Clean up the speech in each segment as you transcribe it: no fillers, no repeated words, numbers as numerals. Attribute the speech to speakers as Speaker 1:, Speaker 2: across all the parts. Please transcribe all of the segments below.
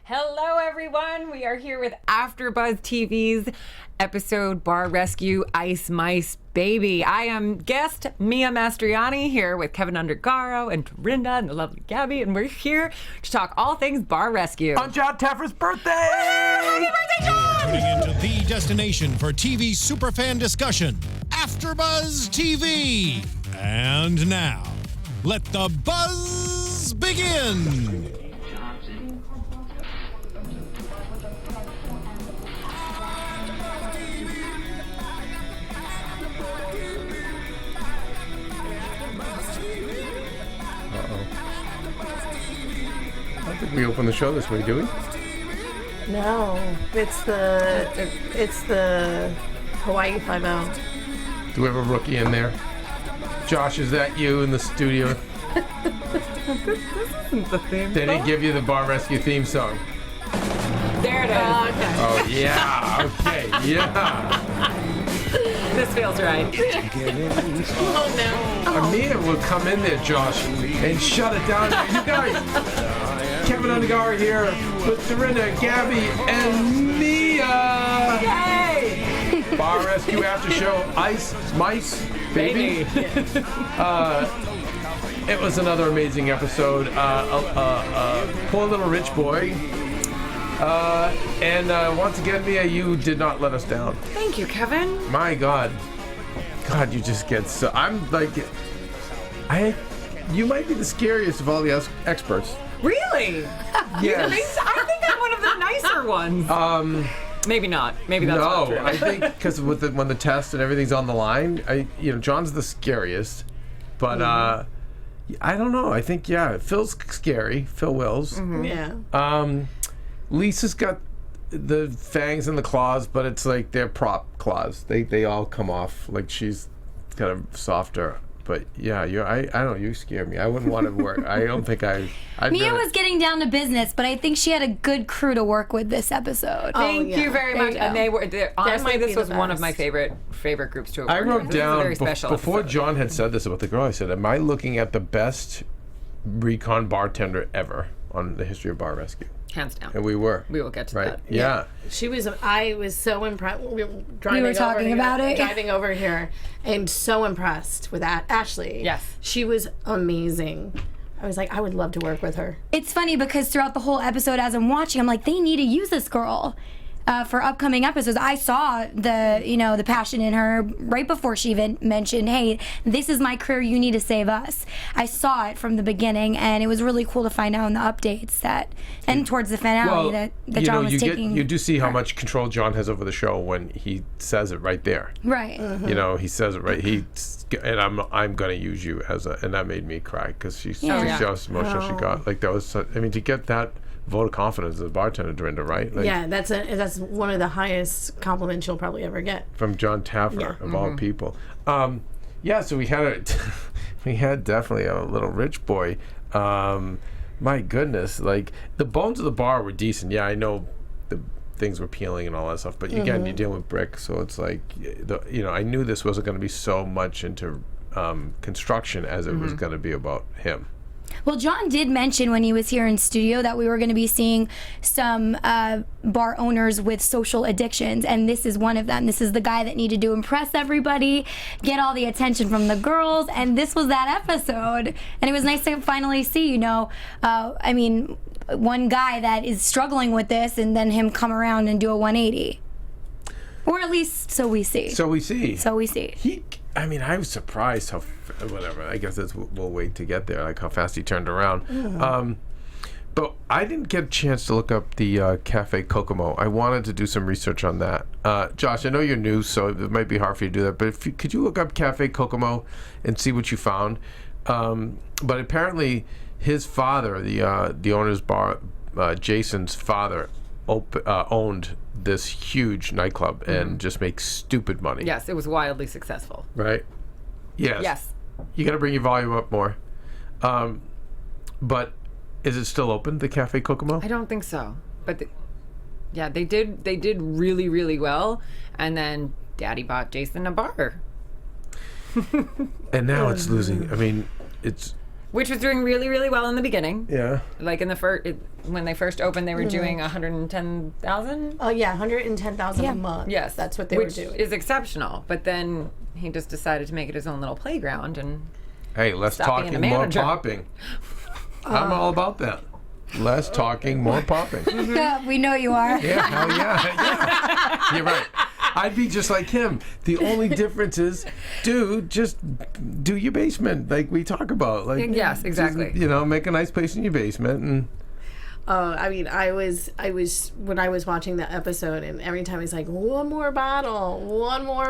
Speaker 1: Hello, everyone. We are here with AFTERBUZZ TV's episode Bar Rescue Ice Mice Baby. I am guest Mia Mastroianni here with Keven Undergaro and Dorinda and the lovely Gabby, and we're here to talk all things Bar Rescue.
Speaker 2: On John Taffer's birthday!
Speaker 1: Happy birthday, John!
Speaker 3: Tuning into the destination for TV superfan discussion, AFTERBUZZ TV. And now, let the buzz begin.
Speaker 2: I don't think we open the show this way, do we?
Speaker 4: No, it's the Hawaii 5-0.
Speaker 2: Do we have a rookie in there? Josh, is that you in the studio?
Speaker 1: This isn't the theme
Speaker 2: They didn't
Speaker 1: song.
Speaker 2: give you the Bar Rescue theme song.
Speaker 1: There it is.
Speaker 4: Okay.
Speaker 2: Oh, yeah. Okay, yeah.
Speaker 1: This feels right.
Speaker 4: Oh no.
Speaker 2: Amina will come in there, Josh, and shut it down. You guys, Keven Undergaro here with Dorinda, Gabby, and Mia.
Speaker 1: Yay!
Speaker 2: Bar Rescue After Show, Ice Mice Baby. It was another amazing episode. Poor little rich boy. And once again, Mia, you did not let us down.
Speaker 1: Thank you, Keven.
Speaker 2: My God, you just get so. I'm like, you might be the scariest of all the experts.
Speaker 1: Really?
Speaker 2: Yes.
Speaker 1: I think I'm one of the nicer ones. Maybe not. Maybe that's not
Speaker 2: No,
Speaker 1: true.
Speaker 2: I think because when the test and everything's on the line, John's the scariest, but I don't know. I think Phil's scary. Phil Wills.
Speaker 4: Yeah.
Speaker 2: Lisa's got the fangs and the claws, but it's like they're prop claws. They all come off. Like she's kind of softer. But yeah, I don't know. You scare me. I wouldn't want to work. I don't think I'd
Speaker 5: Mia was getting down to business, but I think she had a good crew to work with this episode.
Speaker 1: Thank
Speaker 4: yeah.
Speaker 1: you very
Speaker 5: There
Speaker 1: much.
Speaker 5: you
Speaker 1: And
Speaker 5: go.
Speaker 1: they were honestly,
Speaker 4: might be
Speaker 1: this
Speaker 4: the
Speaker 1: was one of my
Speaker 4: best.
Speaker 1: favorite groups to have
Speaker 2: I
Speaker 1: worked
Speaker 2: wrote
Speaker 1: with. This was a
Speaker 2: down
Speaker 1: very special
Speaker 2: before
Speaker 1: episode.
Speaker 2: John had said this about the girl. I said, "Am I looking at the best recon bartender ever on the history of Bar Rescue?"
Speaker 1: Hands down.
Speaker 2: And we were.
Speaker 1: We will get to
Speaker 2: Right.
Speaker 1: that.
Speaker 2: Yeah.
Speaker 4: I was so impressed. We were driving
Speaker 5: talking about it.
Speaker 4: Driving over here, and so impressed with that. Ashley.
Speaker 1: Yes.
Speaker 4: She was amazing. I was like, I would love to work with her.
Speaker 5: It's funny because throughout the whole episode, as I'm watching, I'm like, they need to use this girl for upcoming episodes. I saw the passion in her right before she even mentioned, "Hey, this is my career. You need to save us." I saw it from the beginning, and it was really cool to find out in the updates and towards the finale that John was taking.
Speaker 2: You do see how much control John has over the show when he says it right there.
Speaker 5: Right.
Speaker 2: He says it right. And I'm gonna use you and that made me cry because she's
Speaker 5: Yeah.
Speaker 2: just emotional she got. Like that was, to get that vote of confidence as a bartender, Dorinda, right? Like,
Speaker 4: Yeah, that's one of the highest compliments you'll probably ever get.
Speaker 2: from John Taffer of all people. So we had we had definitely a little rich boy. My goodness, like the bones of the bar were decent. Yeah, I know the things were peeling and all that stuff, but again, you're dealing with brick, so it's like I knew this wasn't going to be so much into construction as it was going to be about him.
Speaker 5: Well, John did mention when he was here in studio that we were going to be seeing some bar owners with social addictions, and this is one of them. This is the guy that needed to impress everybody, get all the attention from the girls, and this was that episode. And it was nice to finally see, one guy that is struggling with this, and then him come around and do a 180. Or at least so we see.
Speaker 2: So we see. I was surprised how, whatever, I guess we'll wait to get there, like how fast he turned around. But I didn't get a chance to look up the Cafe Kokomo. I wanted to do some research on that. Josh, I know you're new, so it might be hard for you to do that, but could you look up Cafe Kokomo and see what you found? But apparently his father, the owner's bar, Jason's father, owned this huge nightclub and just makes stupid money.
Speaker 1: Yes, it was wildly successful.
Speaker 2: Right? Yes. You got to bring your volume up more. But is it still open, the Cafe Kokomo?
Speaker 1: I don't think so. But they did really, really well. And then Daddy bought Jason a bar.
Speaker 2: And now it's losing. I mean, it's
Speaker 1: Which was doing really, really well in the beginning.
Speaker 2: Yeah.
Speaker 1: Like in the when they first opened, they were doing 110,000.
Speaker 4: Oh yeah, 110,000 a month.
Speaker 1: Yes,
Speaker 4: that's what they were
Speaker 1: which
Speaker 4: doing.
Speaker 1: is exceptional. But then he just decided to make it his own little playground and.
Speaker 2: Hey, less
Speaker 1: Stop being a
Speaker 2: talking, more
Speaker 1: manager.
Speaker 2: popping. I'm all about that. Less talking, more popping.
Speaker 5: Yeah, we know you are.
Speaker 2: Yeah, hell yeah. You're right. I'd be just like him. The only difference is, dude, just do your basement like we talk about. Like,
Speaker 1: Yes, exactly.
Speaker 2: Just, make a nice place in your basement and.
Speaker 4: I mean, I was when I was watching the episode, and every time he's like, one more bottle,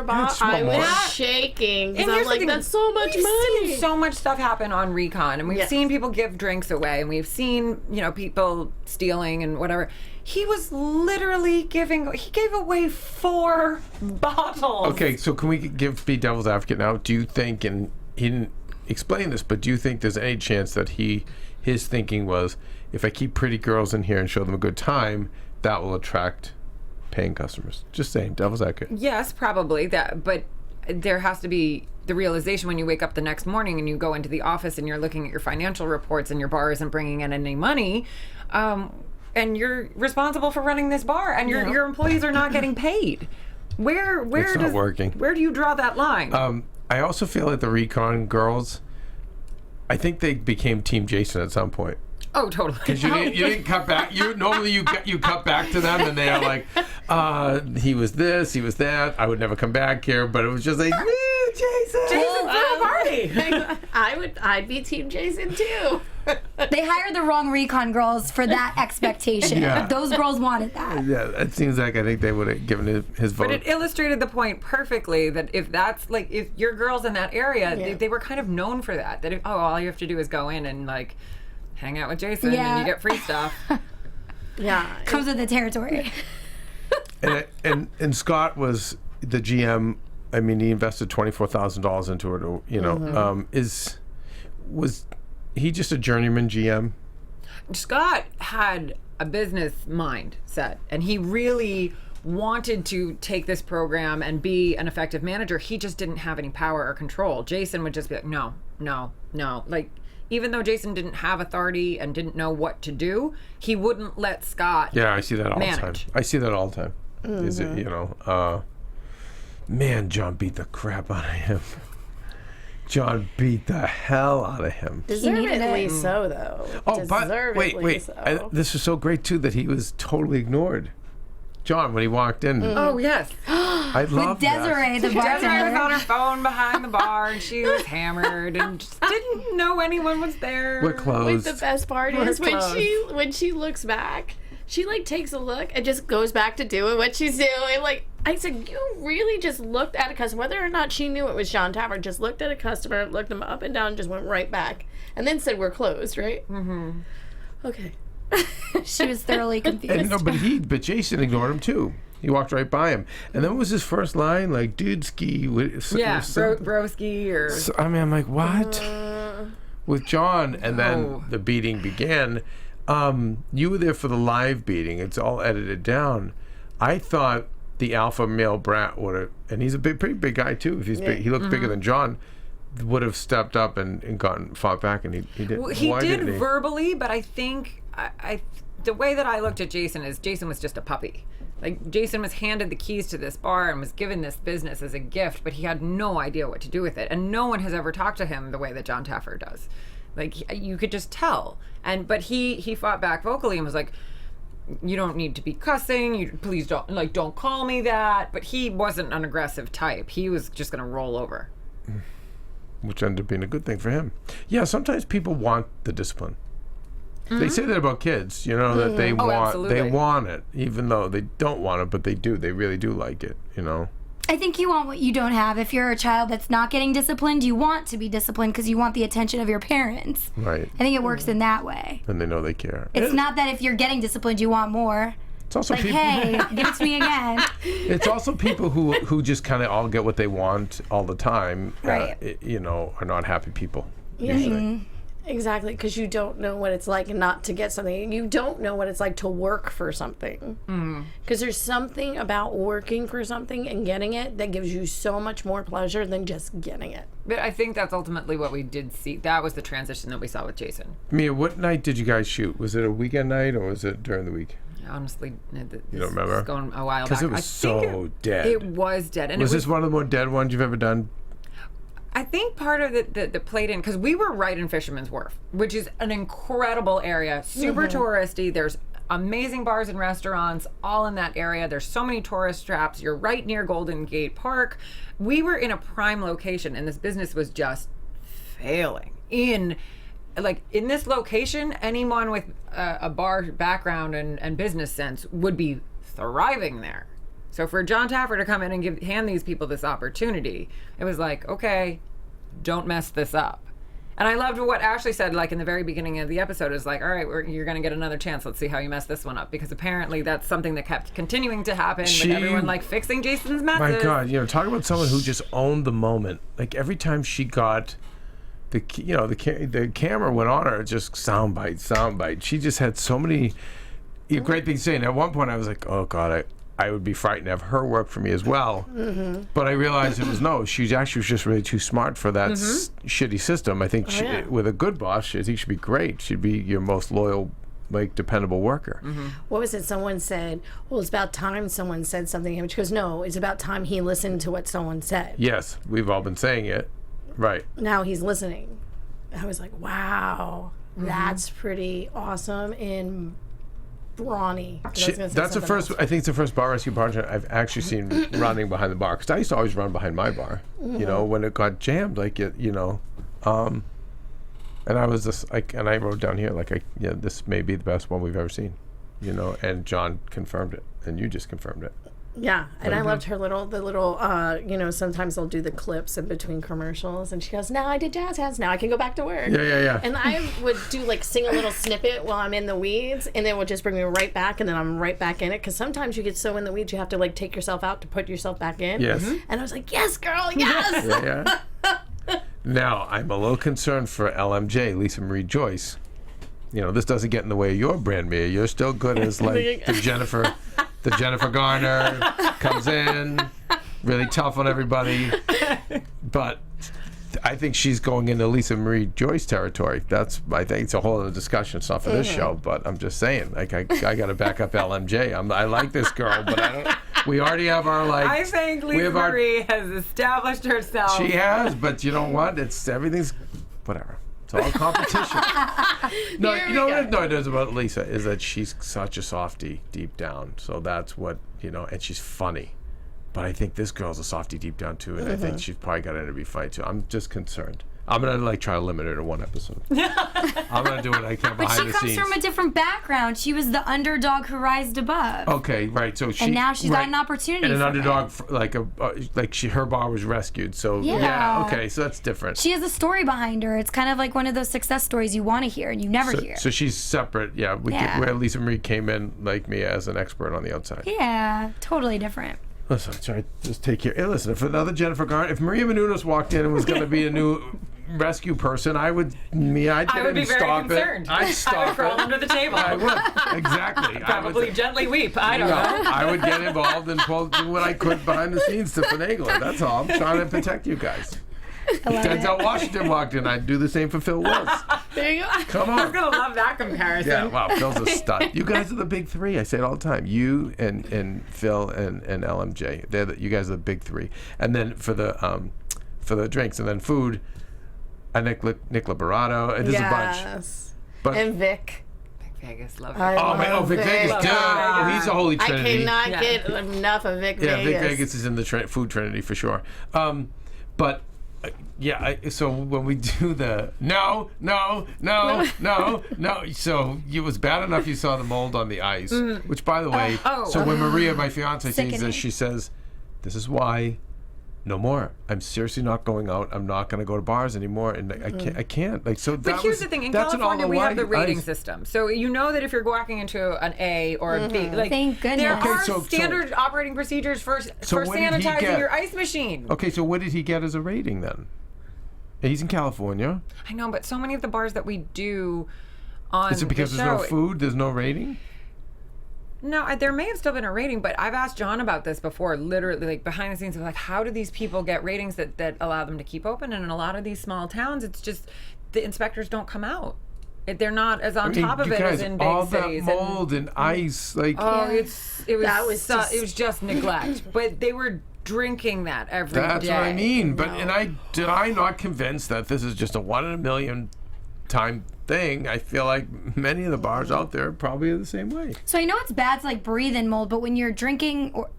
Speaker 2: That's
Speaker 4: I
Speaker 2: one more.
Speaker 4: was shaking because
Speaker 1: And
Speaker 4: I'm
Speaker 1: here's the
Speaker 4: like,
Speaker 1: thing,
Speaker 4: that's so much
Speaker 1: we've
Speaker 4: money.
Speaker 1: seen so much stuff happen on Recon, and we've
Speaker 4: Yes.
Speaker 1: seen people give drinks away, and we've seen people stealing and whatever. He was literally he gave away 4 bottles.
Speaker 2: Okay, so can we be devil's advocate now? Do you think, and he didn't explain this, but do you think there's any chance that his thinking was, if I keep pretty girls in here and show them a good time, that will attract paying customers? Just saying, devil's advocate.
Speaker 1: Yes, probably that, but there has to be the realization when you wake up the next morning and you go into the office and you're looking at your financial reports and your bar isn't bringing in any money, and you're responsible for running this bar, and your employees are not getting paid. Where
Speaker 2: It's not working.
Speaker 1: Where do you draw that line?
Speaker 2: I also feel like the Recon girls, I think they became Team Jason at some point.
Speaker 1: Oh, totally.
Speaker 2: Because you didn't cut back. Normally you cut back to them, and they're like, he was this, he was that. I would never come back here, but it was just like, Jason.
Speaker 1: Jason threw a party.
Speaker 4: I'd be Team Jason too.
Speaker 5: They hired the wrong Recon girls for that expectation.
Speaker 2: Yeah.
Speaker 5: Those girls wanted that.
Speaker 2: Yeah, it seems like I think they would have given his vote.
Speaker 1: But it illustrated the point perfectly that if your girls in that area, they were kind of known for that. That all you have to do is go in and hang out with Jason and you get free stuff.
Speaker 4: Yeah,
Speaker 5: Comes with the territory.
Speaker 2: and Scott was the GM. I mean, he invested $24,000 into it. Was he just a journeyman GM?
Speaker 1: Scott had a business mindset, and he really wanted to take this program and be an effective manager. He just didn't have any power or control. Jason would just be like, no. Like, even though Jason didn't have authority and didn't know what to do, he wouldn't let Scott
Speaker 2: Yeah, I see that all the time.
Speaker 1: manage.
Speaker 2: I see that all the time. Is it, man, John beat the crap out of him. John beat the hell out of him.
Speaker 4: deservedly so though.
Speaker 2: Oh, but wait.
Speaker 4: So.
Speaker 2: This is so great too that he was totally ignored. John, when he walked in,
Speaker 1: Oh, yes.
Speaker 2: I love
Speaker 5: Desiree, the
Speaker 1: Desiree was
Speaker 5: bartender.
Speaker 1: on her phone behind the bar, and she was hammered and just didn't know anyone was there.
Speaker 2: We're
Speaker 4: Wait,
Speaker 2: closed.
Speaker 4: the best part
Speaker 1: We're
Speaker 4: is
Speaker 1: closed.
Speaker 4: when she looks back, she takes a look and just goes back to doing what she's doing. I said, you really just looked at a customer, whether or not she knew it was John Taffer, just looked at a customer, looked him up and down, and just went right back, and then said, "We're closed," right? Mm-hmm. Okay.
Speaker 5: She was thoroughly confused.
Speaker 2: But Jason ignored him too. He walked right by him, and then what was his first line? Like, dude, ski.
Speaker 1: Broski or...
Speaker 2: So, I mean, I'm like, what? With John, and then
Speaker 1: No.
Speaker 2: the beating began. You were there for the live beating. It's all edited down. I thought the alpha male brat would have, and he's a pretty big guy too. If he's big, he looks bigger than John. Would have stepped up and fought back, and he didn't.
Speaker 1: Well, he
Speaker 2: Why
Speaker 1: did
Speaker 2: didn't he?
Speaker 1: verbally, but I think the way that I looked at Jason is Jason was just a puppy. Like, Jason was handed the keys to this bar and was given this business as a gift, but he had no idea what to do with it. And no one has ever talked to him the way that John Taffer does. Like, you could just tell. But he fought back vocally and was like, you don't need to be cussing. Please don't call me that. But he wasn't an aggressive type. He was just going to roll over.
Speaker 2: Which ended up being a good thing for him. Yeah, sometimes people want the discipline. They say that about kids, that they
Speaker 1: absolutely.
Speaker 2: want it, even though they don't want it, but they do. They really do like it,
Speaker 5: I think you want what you don't have. If you're a child that's not getting disciplined, you want to be disciplined because you want the attention of your parents.
Speaker 2: Right.
Speaker 5: I think it works in that way.
Speaker 2: And they know they care.
Speaker 5: It's not that if you're getting disciplined, you want more.
Speaker 2: It's also
Speaker 5: Like,
Speaker 2: people.
Speaker 5: hey, give it to me again.
Speaker 2: It's also people who just kind of all get what they want all the time.
Speaker 5: Right.
Speaker 2: Are not happy people usually.
Speaker 4: Exactly, because you don't know what it's like not to get something. You don't know what it's like to work for something. Because there's something about working for something and getting it that gives you so much more pleasure than just getting it.
Speaker 1: But I think that's ultimately what we did see. That was the transition that we saw with Jason.
Speaker 2: Mia, what night did you guys shoot? Was it a weekend night or was it during the week?
Speaker 1: Honestly,
Speaker 2: You don't remember?
Speaker 1: It's going a while back.
Speaker 2: Because it was so dead.
Speaker 1: It was dead. And
Speaker 2: Was this one of the more dead ones you've ever done?
Speaker 1: I think part of it that played in, because we were right in Fisherman's Wharf, which is an incredible area, super touristy. There's amazing bars and restaurants all in that area. There's so many tourist traps. You're right near Golden Gate Park. We were in a prime location, and this business was just failing. In this location, anyone with a bar background and business sense would be thriving there. So for John Taffer to come in and hand these people this opportunity, it was like, okay, don't mess this up. And I loved what Ashley said, like in the very beginning of the episode, is like, all right, you're going to get another chance. Let's see how you mess this one up. Because apparently that's something that kept continuing to happen with everyone like fixing Jason's messes.
Speaker 2: My God, talk about someone who just owned the moment. Like every time she got the camera went on her, just soundbite. She just had so many great things to say. And at one point I was like, oh God, I would be frightened to have her work for me as well. But I realized it was she actually was just really too smart for that shitty system. I think with a good boss, I think she'd be great. She'd be your most loyal, dependable worker.
Speaker 4: What was it? Someone said, well, it's about time someone said something to him. She goes, no, it's about time he listened to what someone said.
Speaker 2: Yes, we've all been saying it. Right.
Speaker 4: Now he's listening. I was like, wow, that's pretty awesome and brawny.
Speaker 2: That's the first. I think it's the first bar rescue bartender I've actually seen running behind the bar. Because I used to always run behind my bar. When it got jammed, and I was just and I wrote down here this may be the best one we've ever seen. And John confirmed it, and you just confirmed it.
Speaker 4: Yeah, and I loved her sometimes they'll do the clips in between commercials, and she goes, now I did jazz hands, now I can go back to work.
Speaker 2: Yeah.
Speaker 4: And I would do sing a little snippet while I'm in the weeds, and then it would just bring me right back, and then I'm right back in it, because sometimes you get so in the weeds you have to take yourself out to put yourself back in.
Speaker 2: Yes.
Speaker 4: And I was like, yes, girl, yes!
Speaker 2: Yeah. Now, I'm a little concerned for LMJ, Lisa Marie Joyce. This doesn't get in the way of your brand, Mia. You're still good as the Jennifer Garner comes in, really tough on everybody. But I think she's going into Lisa Marie Joyce territory. I think it's a whole other discussion. It's not for this show, but I'm just saying, I got to back up LMJ. I like this girl, but I don't. We already have our
Speaker 1: I think Lisa Marie has established herself.
Speaker 2: She has, but you know what? Everything's whatever. It's all competition. No, what it is about Lisa is that she's such a softie deep down. So that's what, and she's funny. But I think this girl's a softie deep down too, and I think she's probably got an interview fight too. I'm just concerned. I'm gonna try to limit her to one episode. I'm gonna do what I can behind the scenes.
Speaker 5: But she comes from a different background. She was the underdog who rised above.
Speaker 2: Okay, right. So
Speaker 5: and now she's got an opportunity.
Speaker 2: And an underdog, her bar was rescued. So yeah, okay, so that's different.
Speaker 5: She has a story behind her. It's kind of like one of those success stories you want to hear and you never hear.
Speaker 2: So she's separate. Yeah, where Lisa Marie came in like me as an expert on the outside.
Speaker 5: Yeah, totally different.
Speaker 2: Listen, sorry, just take care. Hey, listen, if another Jennifer Garner, if Maria Menounos walked in and was going to be a new rescue person, I would be very concerned. I'd stop
Speaker 1: I would crawl under the table.
Speaker 2: I would, exactly.
Speaker 1: Probably glenly weep. I don't know.
Speaker 2: I would get involved and do what I could behind the scenes to finagle it. That's all. I'm trying to protect you guys. If Denzel Washington walked in, I'd do the same for Phil Willis.
Speaker 4: There you go.
Speaker 2: Come on.
Speaker 1: I was going to love that comparison.
Speaker 2: Yeah, wow, Phil's a stud. You guys are the big three. I say it all the time. You and Phil and LMJ. You guys are the big three. And then for the drinks and then food, Nick Liberato. There's a bunch. But,
Speaker 4: and Vic.
Speaker 1: Vegas, love
Speaker 2: Vic Vegas. Oh, he's a holy trinity.
Speaker 4: I cannot get enough of Vic Vegas.
Speaker 2: Yeah, Vic Vegas is in the food trinity for sure. So when we do the no, so it was bad enough you saw the mold on the ice, which by the way, when Maria, my fiance, sees this, she says, this is why no more. I'm seriously not going out. I'm not going to go to bars anymore, and I can't.
Speaker 1: But here's the thing: in California, we have the rating system, so you know that if you're walking into an A or a B,
Speaker 5: thank goodness,
Speaker 1: there are standard operating procedures for sanitizing your ice machine.
Speaker 2: Okay, so what did he get as a rating then? He's in California.
Speaker 1: I know, but so many of the bars that we do on
Speaker 2: Is it because
Speaker 1: the
Speaker 2: there's
Speaker 1: show,
Speaker 2: no food? There's no rating?
Speaker 1: No, there may have still been a rating, but I've asked John about this before, literally, like behind the scenes, of like, how do these people get ratings that allow them to keep open? And in a lot of these small towns, it's just the inspectors don't come out. They're not as on top of
Speaker 2: you
Speaker 1: it
Speaker 2: guys,
Speaker 1: as in big
Speaker 2: all
Speaker 1: cities.
Speaker 2: that mold and ice, like.
Speaker 1: Oh, it was just neglect. But they were drinking that every day.
Speaker 2: That's what I mean. But did I not convinced that this is just a 1 in a million time thing? I feel like many of the bars out there probably are the same way.
Speaker 5: So I know it's bad to like breathe in mold, but when you're drinking, or,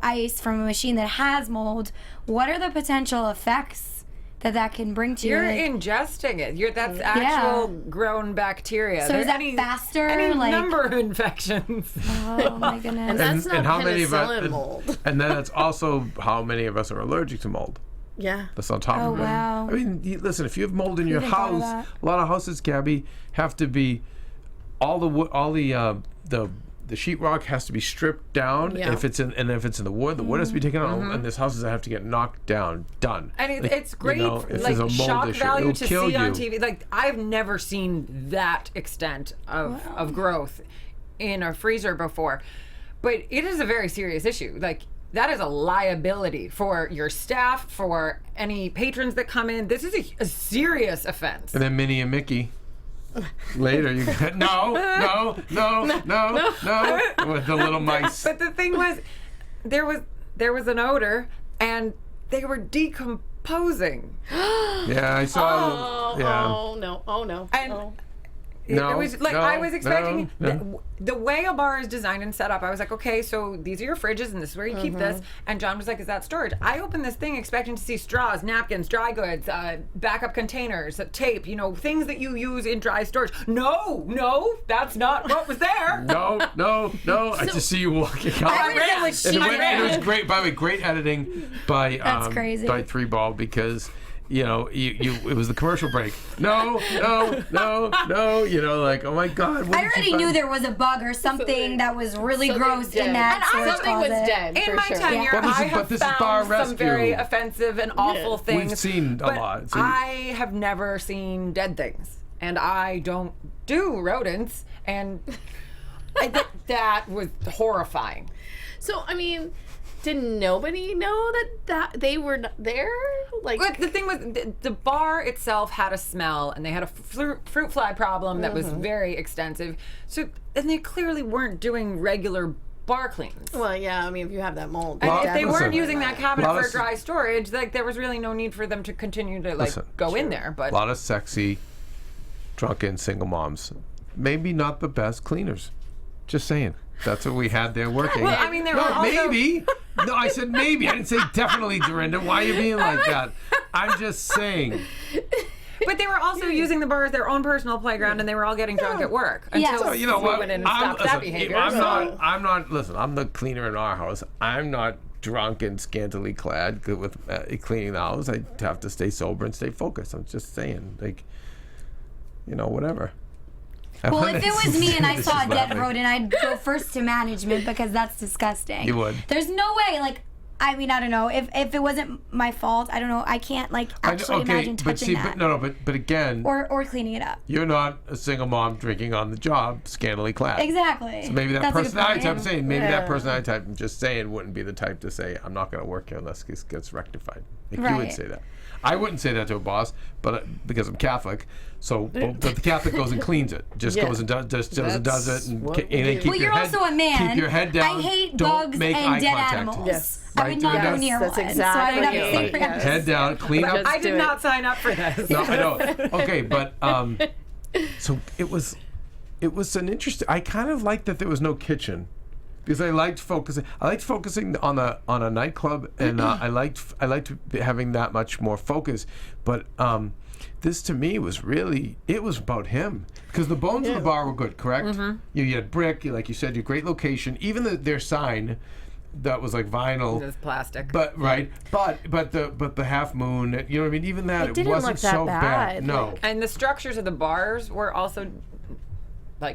Speaker 5: ice from a machine that has mold, what are the potential effects that can bring to you?
Speaker 1: You're ingesting it. That's actual grown bacteria.
Speaker 5: So is that faster?
Speaker 1: Any number of infections.
Speaker 5: Oh my goodness.
Speaker 4: And that's not
Speaker 2: how many of
Speaker 4: penicillin
Speaker 2: us,
Speaker 4: mold.
Speaker 2: And then it's also how many of us are allergic to mold.
Speaker 4: Yeah.
Speaker 2: That's on top
Speaker 5: Oh,
Speaker 2: of it.
Speaker 5: wow.
Speaker 2: I mean, listen, if you have mold in your
Speaker 5: even thought of
Speaker 2: house,
Speaker 5: that.
Speaker 2: a lot of houses, Gabby, have to be all the sheetrock has to be stripped down.
Speaker 4: Yeah.
Speaker 2: If it's in the wood has to be taken out. And there's houses that have to get knocked down. Done.
Speaker 1: And it's great,
Speaker 2: if there's a mold
Speaker 1: shock
Speaker 2: issue,
Speaker 1: value
Speaker 2: it'll
Speaker 1: to
Speaker 2: kill
Speaker 1: see on
Speaker 2: you.
Speaker 1: TV. Like, I've never seen that extent of growth in a freezer before. But it is a very serious issue. Like, that is a liability for your staff, for any patrons that come in. This is a serious offense.
Speaker 2: And then Minnie and Mickey. Later, you get no, with the little mice.
Speaker 1: But the thing was, there was an odor, and they were decomposing.
Speaker 2: Yeah, I saw.
Speaker 4: Oh no.
Speaker 1: And
Speaker 2: No,
Speaker 1: it was like
Speaker 2: no,
Speaker 1: I was expecting
Speaker 2: no.
Speaker 1: the way a bar is designed and set up. I was like, okay, so these are your fridges, and this is where you keep this. And John was like, is that storage? I opened this thing expecting to see straws, napkins, dry goods, backup containers, tape, things that you use in dry storage. No, that's not what was there.
Speaker 2: No. I just see you walking out.
Speaker 1: I ran.
Speaker 2: And it was great. By the way, great editing by
Speaker 5: That's crazy.
Speaker 2: by Three Ball because it was the commercial break. No. Like, oh my God.
Speaker 5: I already knew there was a bug or something that was really gross in that
Speaker 1: And
Speaker 5: storage
Speaker 4: Something was
Speaker 5: closet.
Speaker 4: dead.
Speaker 1: In
Speaker 4: for
Speaker 1: my
Speaker 4: sure.
Speaker 1: tenure,
Speaker 2: But
Speaker 1: I
Speaker 2: this
Speaker 1: have
Speaker 2: is Bar
Speaker 1: found some
Speaker 2: Rescue.
Speaker 1: very offensive and awful things.
Speaker 2: We've seen a
Speaker 1: but
Speaker 2: lot. So
Speaker 1: I have never seen dead things, and I don't do rodents, and I think that was horrifying.
Speaker 4: So I mean, did nobody know that they were there? Like,
Speaker 1: But the thing was, the bar itself had a smell, and they had a fruit fly problem that was very extensive. So, and they clearly weren't doing regular bar cleans.
Speaker 4: well, yeah. I mean, if you have that mold,
Speaker 1: And if they
Speaker 2: Listen,
Speaker 1: weren't using that cabinet
Speaker 2: lot
Speaker 1: for
Speaker 2: of-
Speaker 1: dry storage, like there was really no need for them to continue to go in there. But
Speaker 2: a lot of sexy, drunken single moms. Maybe not the best cleaners. Just saying. That's what we had there working.
Speaker 1: Well, I mean, there were
Speaker 2: no,
Speaker 1: also-
Speaker 2: maybe. No, I said maybe. I didn't say definitely, Dorinda. Why are you being like that? I'm just saying.
Speaker 1: But they were also using the bar as their own personal playground, and they were all getting drunk at work until
Speaker 2: So, you know
Speaker 1: we
Speaker 2: what?
Speaker 1: went in and stopped that behavior.
Speaker 2: I'm not. Listen, I'm the cleaner in our house. I'm not drunk and scantily clad with cleaning the house. I have to stay sober and stay focused. I'm just saying, like, whatever.
Speaker 5: Well, if it was me and I
Speaker 2: This
Speaker 5: saw
Speaker 2: is
Speaker 5: a dead
Speaker 2: laughing.
Speaker 5: rodent, I'd go first to management because that's disgusting.
Speaker 2: You would.
Speaker 5: There's no way, I mean, I don't know. If it wasn't my fault, I don't know. I can't, actually imagine touching that.
Speaker 2: But again,
Speaker 5: Or cleaning it up.
Speaker 2: you're not a single mom drinking on the job, scantily clad.
Speaker 5: Exactly.
Speaker 2: So maybe that
Speaker 5: That's a good
Speaker 2: personality type,
Speaker 5: point.
Speaker 2: I'm saying, maybe that personality type, I'm just saying, wouldn't be the type to say, I'm not going to work here unless this gets rectified. Like, you would
Speaker 5: Right.
Speaker 2: say that. I wouldn't say that to a boss, but because I'm Catholic, but the Catholic goes and cleans it. Just
Speaker 4: Yeah.
Speaker 2: goes and does it, and
Speaker 4: what we
Speaker 2: keep
Speaker 4: do.
Speaker 5: Well,
Speaker 2: your
Speaker 5: you're
Speaker 2: head,
Speaker 5: also a man.
Speaker 2: Keep your head down.
Speaker 5: I hate
Speaker 2: don't
Speaker 5: bugs
Speaker 2: make
Speaker 5: and
Speaker 2: eye
Speaker 5: dead
Speaker 2: contact.
Speaker 5: animals.
Speaker 4: Yes.
Speaker 5: I would not go
Speaker 2: Dorinda?
Speaker 5: near
Speaker 4: That's
Speaker 5: one.
Speaker 4: exactly
Speaker 5: so I would have the
Speaker 4: it.
Speaker 5: same
Speaker 4: Yes.
Speaker 5: reaction.
Speaker 2: Head down, clean up.
Speaker 1: I did
Speaker 4: do
Speaker 1: not
Speaker 4: it.
Speaker 1: sign up for this.
Speaker 2: No, I know. Okay, but so it was an interesting. I kind of liked that there was no kitchen, because I liked focusing on a nightclub, and I liked having that much more focus. But this to me was about him, because the bones of the bar were good, correct? Mm-hmm. You had brick, like you said, your great location, even their sign. That was like vinyl.
Speaker 1: It was plastic.
Speaker 2: But the half moon, you know what I mean? Even that,
Speaker 4: It didn't
Speaker 2: wasn't
Speaker 4: look that
Speaker 2: so bad.
Speaker 4: bad,
Speaker 2: No.
Speaker 4: like-
Speaker 1: And the structures of the bars were also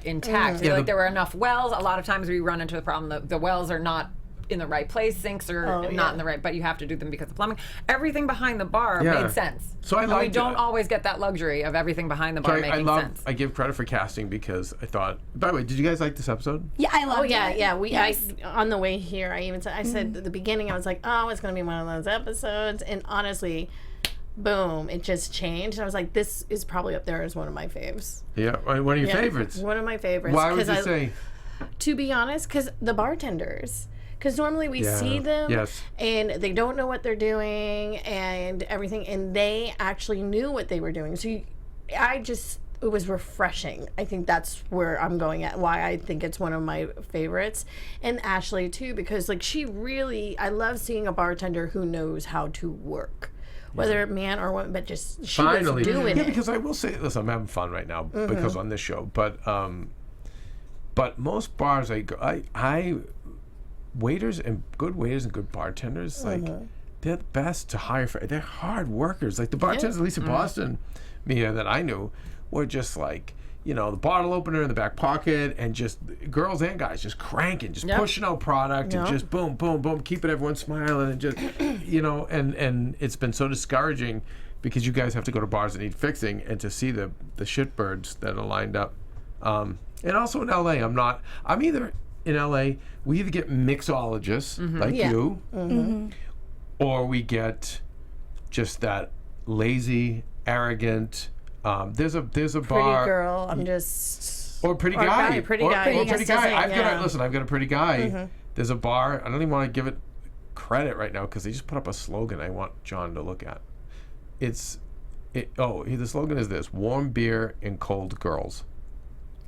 Speaker 1: intact.
Speaker 2: Yeah,
Speaker 1: Like there were enough wells. A lot of times we run into the problem that the wells are not in the right place. Sinks are not in the right, but you have to do them because of plumbing. Everything behind the bar
Speaker 2: Yeah.
Speaker 1: made sense.
Speaker 2: So I
Speaker 1: And we
Speaker 2: liked
Speaker 1: don't
Speaker 2: it.
Speaker 1: always get that luxury of everything behind the bar making sense.
Speaker 2: I give credit for casting because I thought. By the way, did you guys like this episode?
Speaker 5: Yeah, I love
Speaker 4: Oh
Speaker 5: it.
Speaker 4: yeah.
Speaker 5: Yes.
Speaker 4: On the way here, I said at the beginning, I was like, oh, it's gonna be one of those episodes, and honestly, boom, it just changed. And I was like, this is probably up there as one of my faves.
Speaker 2: Yeah. One of your
Speaker 4: Yeah,
Speaker 2: favorites.
Speaker 4: One of my favorites.
Speaker 2: Why would
Speaker 4: 'cause
Speaker 2: you say?
Speaker 4: To be honest, because the bartenders. Because normally we see them
Speaker 2: Yes.
Speaker 4: and they don't know what they're doing and everything, and they actually knew what they were doing. So it was refreshing. I think that's where I'm going at, why I think it's one of my favorites. And Ashley too, because like I love seeing a bartender who knows how to work. Whether man or woman, but just she
Speaker 2: Finally,
Speaker 4: was doing it.
Speaker 2: because I will say, listen, I'm having fun right now because on this show, but most bars waiters and good bartenders, like they're the best to hire for. They're hard workers. Like the bartenders, at least in Boston, Mia, that I knew, were just like, the bottle opener in the back pocket, and just girls and guys just cranking, just pushing out product, and just boom, boom, boom, keeping everyone smiling, and just, and it's been so discouraging because you guys have to go to bars that need fixing, and to see the shitbirds that are lined up. And also in LA, I'm either in LA, we either get mixologists like you, or we get just that lazy, arrogant, there's a
Speaker 4: Pretty
Speaker 2: bar.
Speaker 4: girl, I'm just...
Speaker 2: Or pretty guy.
Speaker 4: Pretty
Speaker 2: Or
Speaker 4: guy.
Speaker 2: pretty guy. I've got a pretty guy.
Speaker 4: Mm-hmm.
Speaker 2: There's a bar. I don't even want to give it credit right now because they just put up a slogan I want John to look at. The slogan is this: warm beer and cold girls.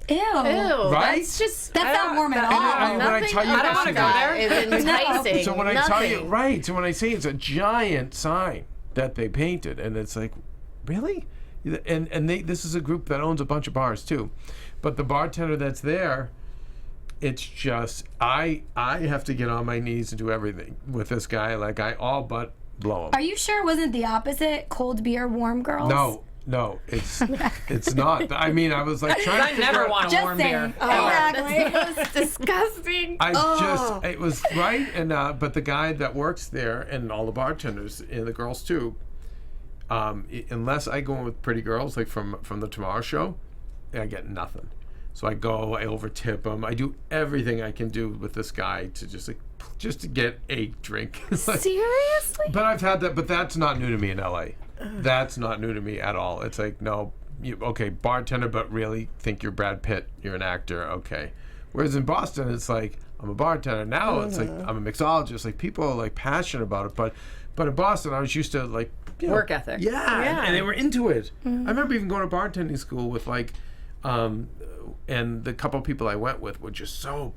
Speaker 5: Ew.
Speaker 4: Ew,
Speaker 2: Right?
Speaker 4: that's just...
Speaker 5: That's not warm at
Speaker 2: And
Speaker 5: all.
Speaker 2: when I tell you
Speaker 1: I don't want to go there.
Speaker 4: It's enticing.
Speaker 2: So when I tell you, right, so when I say it's a giant sign that they painted, and it's like, really? And this is a group that owns a bunch of bars too. But the bartender that's there, it's just, I have to get on my knees and do everything with this guy. Like, I all but blow him.
Speaker 5: Are you sure it wasn't the opposite? Cold beer, warm girls?
Speaker 2: No, it's not. I mean, I was like trying to
Speaker 1: I
Speaker 2: figure
Speaker 1: never
Speaker 2: out.
Speaker 1: want a
Speaker 5: Just
Speaker 1: warm
Speaker 5: saying.
Speaker 1: beer.
Speaker 5: Exactly.
Speaker 4: That's disgusting.
Speaker 2: It was right, and but the guy that works there and all the bartenders and the girls too, unless I go in with pretty girls like from the Tomorrow Show, I get nothing. So I go, I overtip him, I do everything I can do with this guy to just to get a drink.
Speaker 4: Seriously?
Speaker 2: But I've had that, but that's not new to me in LA. That's not new to me at all. It's like, no, okay, bartender, but really think you're Brad Pitt, you're an actor, okay. Whereas in Boston, it's like, I'm a bartender. Now it's like, I'm a mixologist. Like, people are like passionate about it. But in Boston, I was used to like,
Speaker 1: Work ethic.
Speaker 2: Yeah. And they were into it. I remember even going to bartending school with like, and the couple of people I went with were just so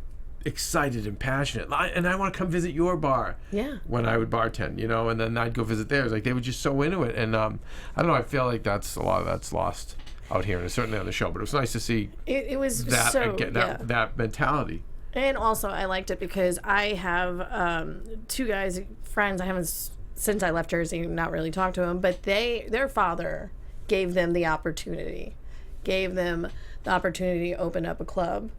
Speaker 2: excited and passionate, and I want to come visit your bar.
Speaker 4: Yeah.
Speaker 2: When I would bartend, and then I'd go visit theirs. Like, they were just so into it, and I don't know. I feel like that's a lot of that's lost out here, and certainly on the show. But it was nice to see
Speaker 4: It was
Speaker 2: that
Speaker 4: so...
Speaker 2: again, that mentality.
Speaker 4: And also, I liked it because I have two guys, friends. I haven't, since I left Jersey, not really talked to them, but their father gave them the opportunity to open up a club.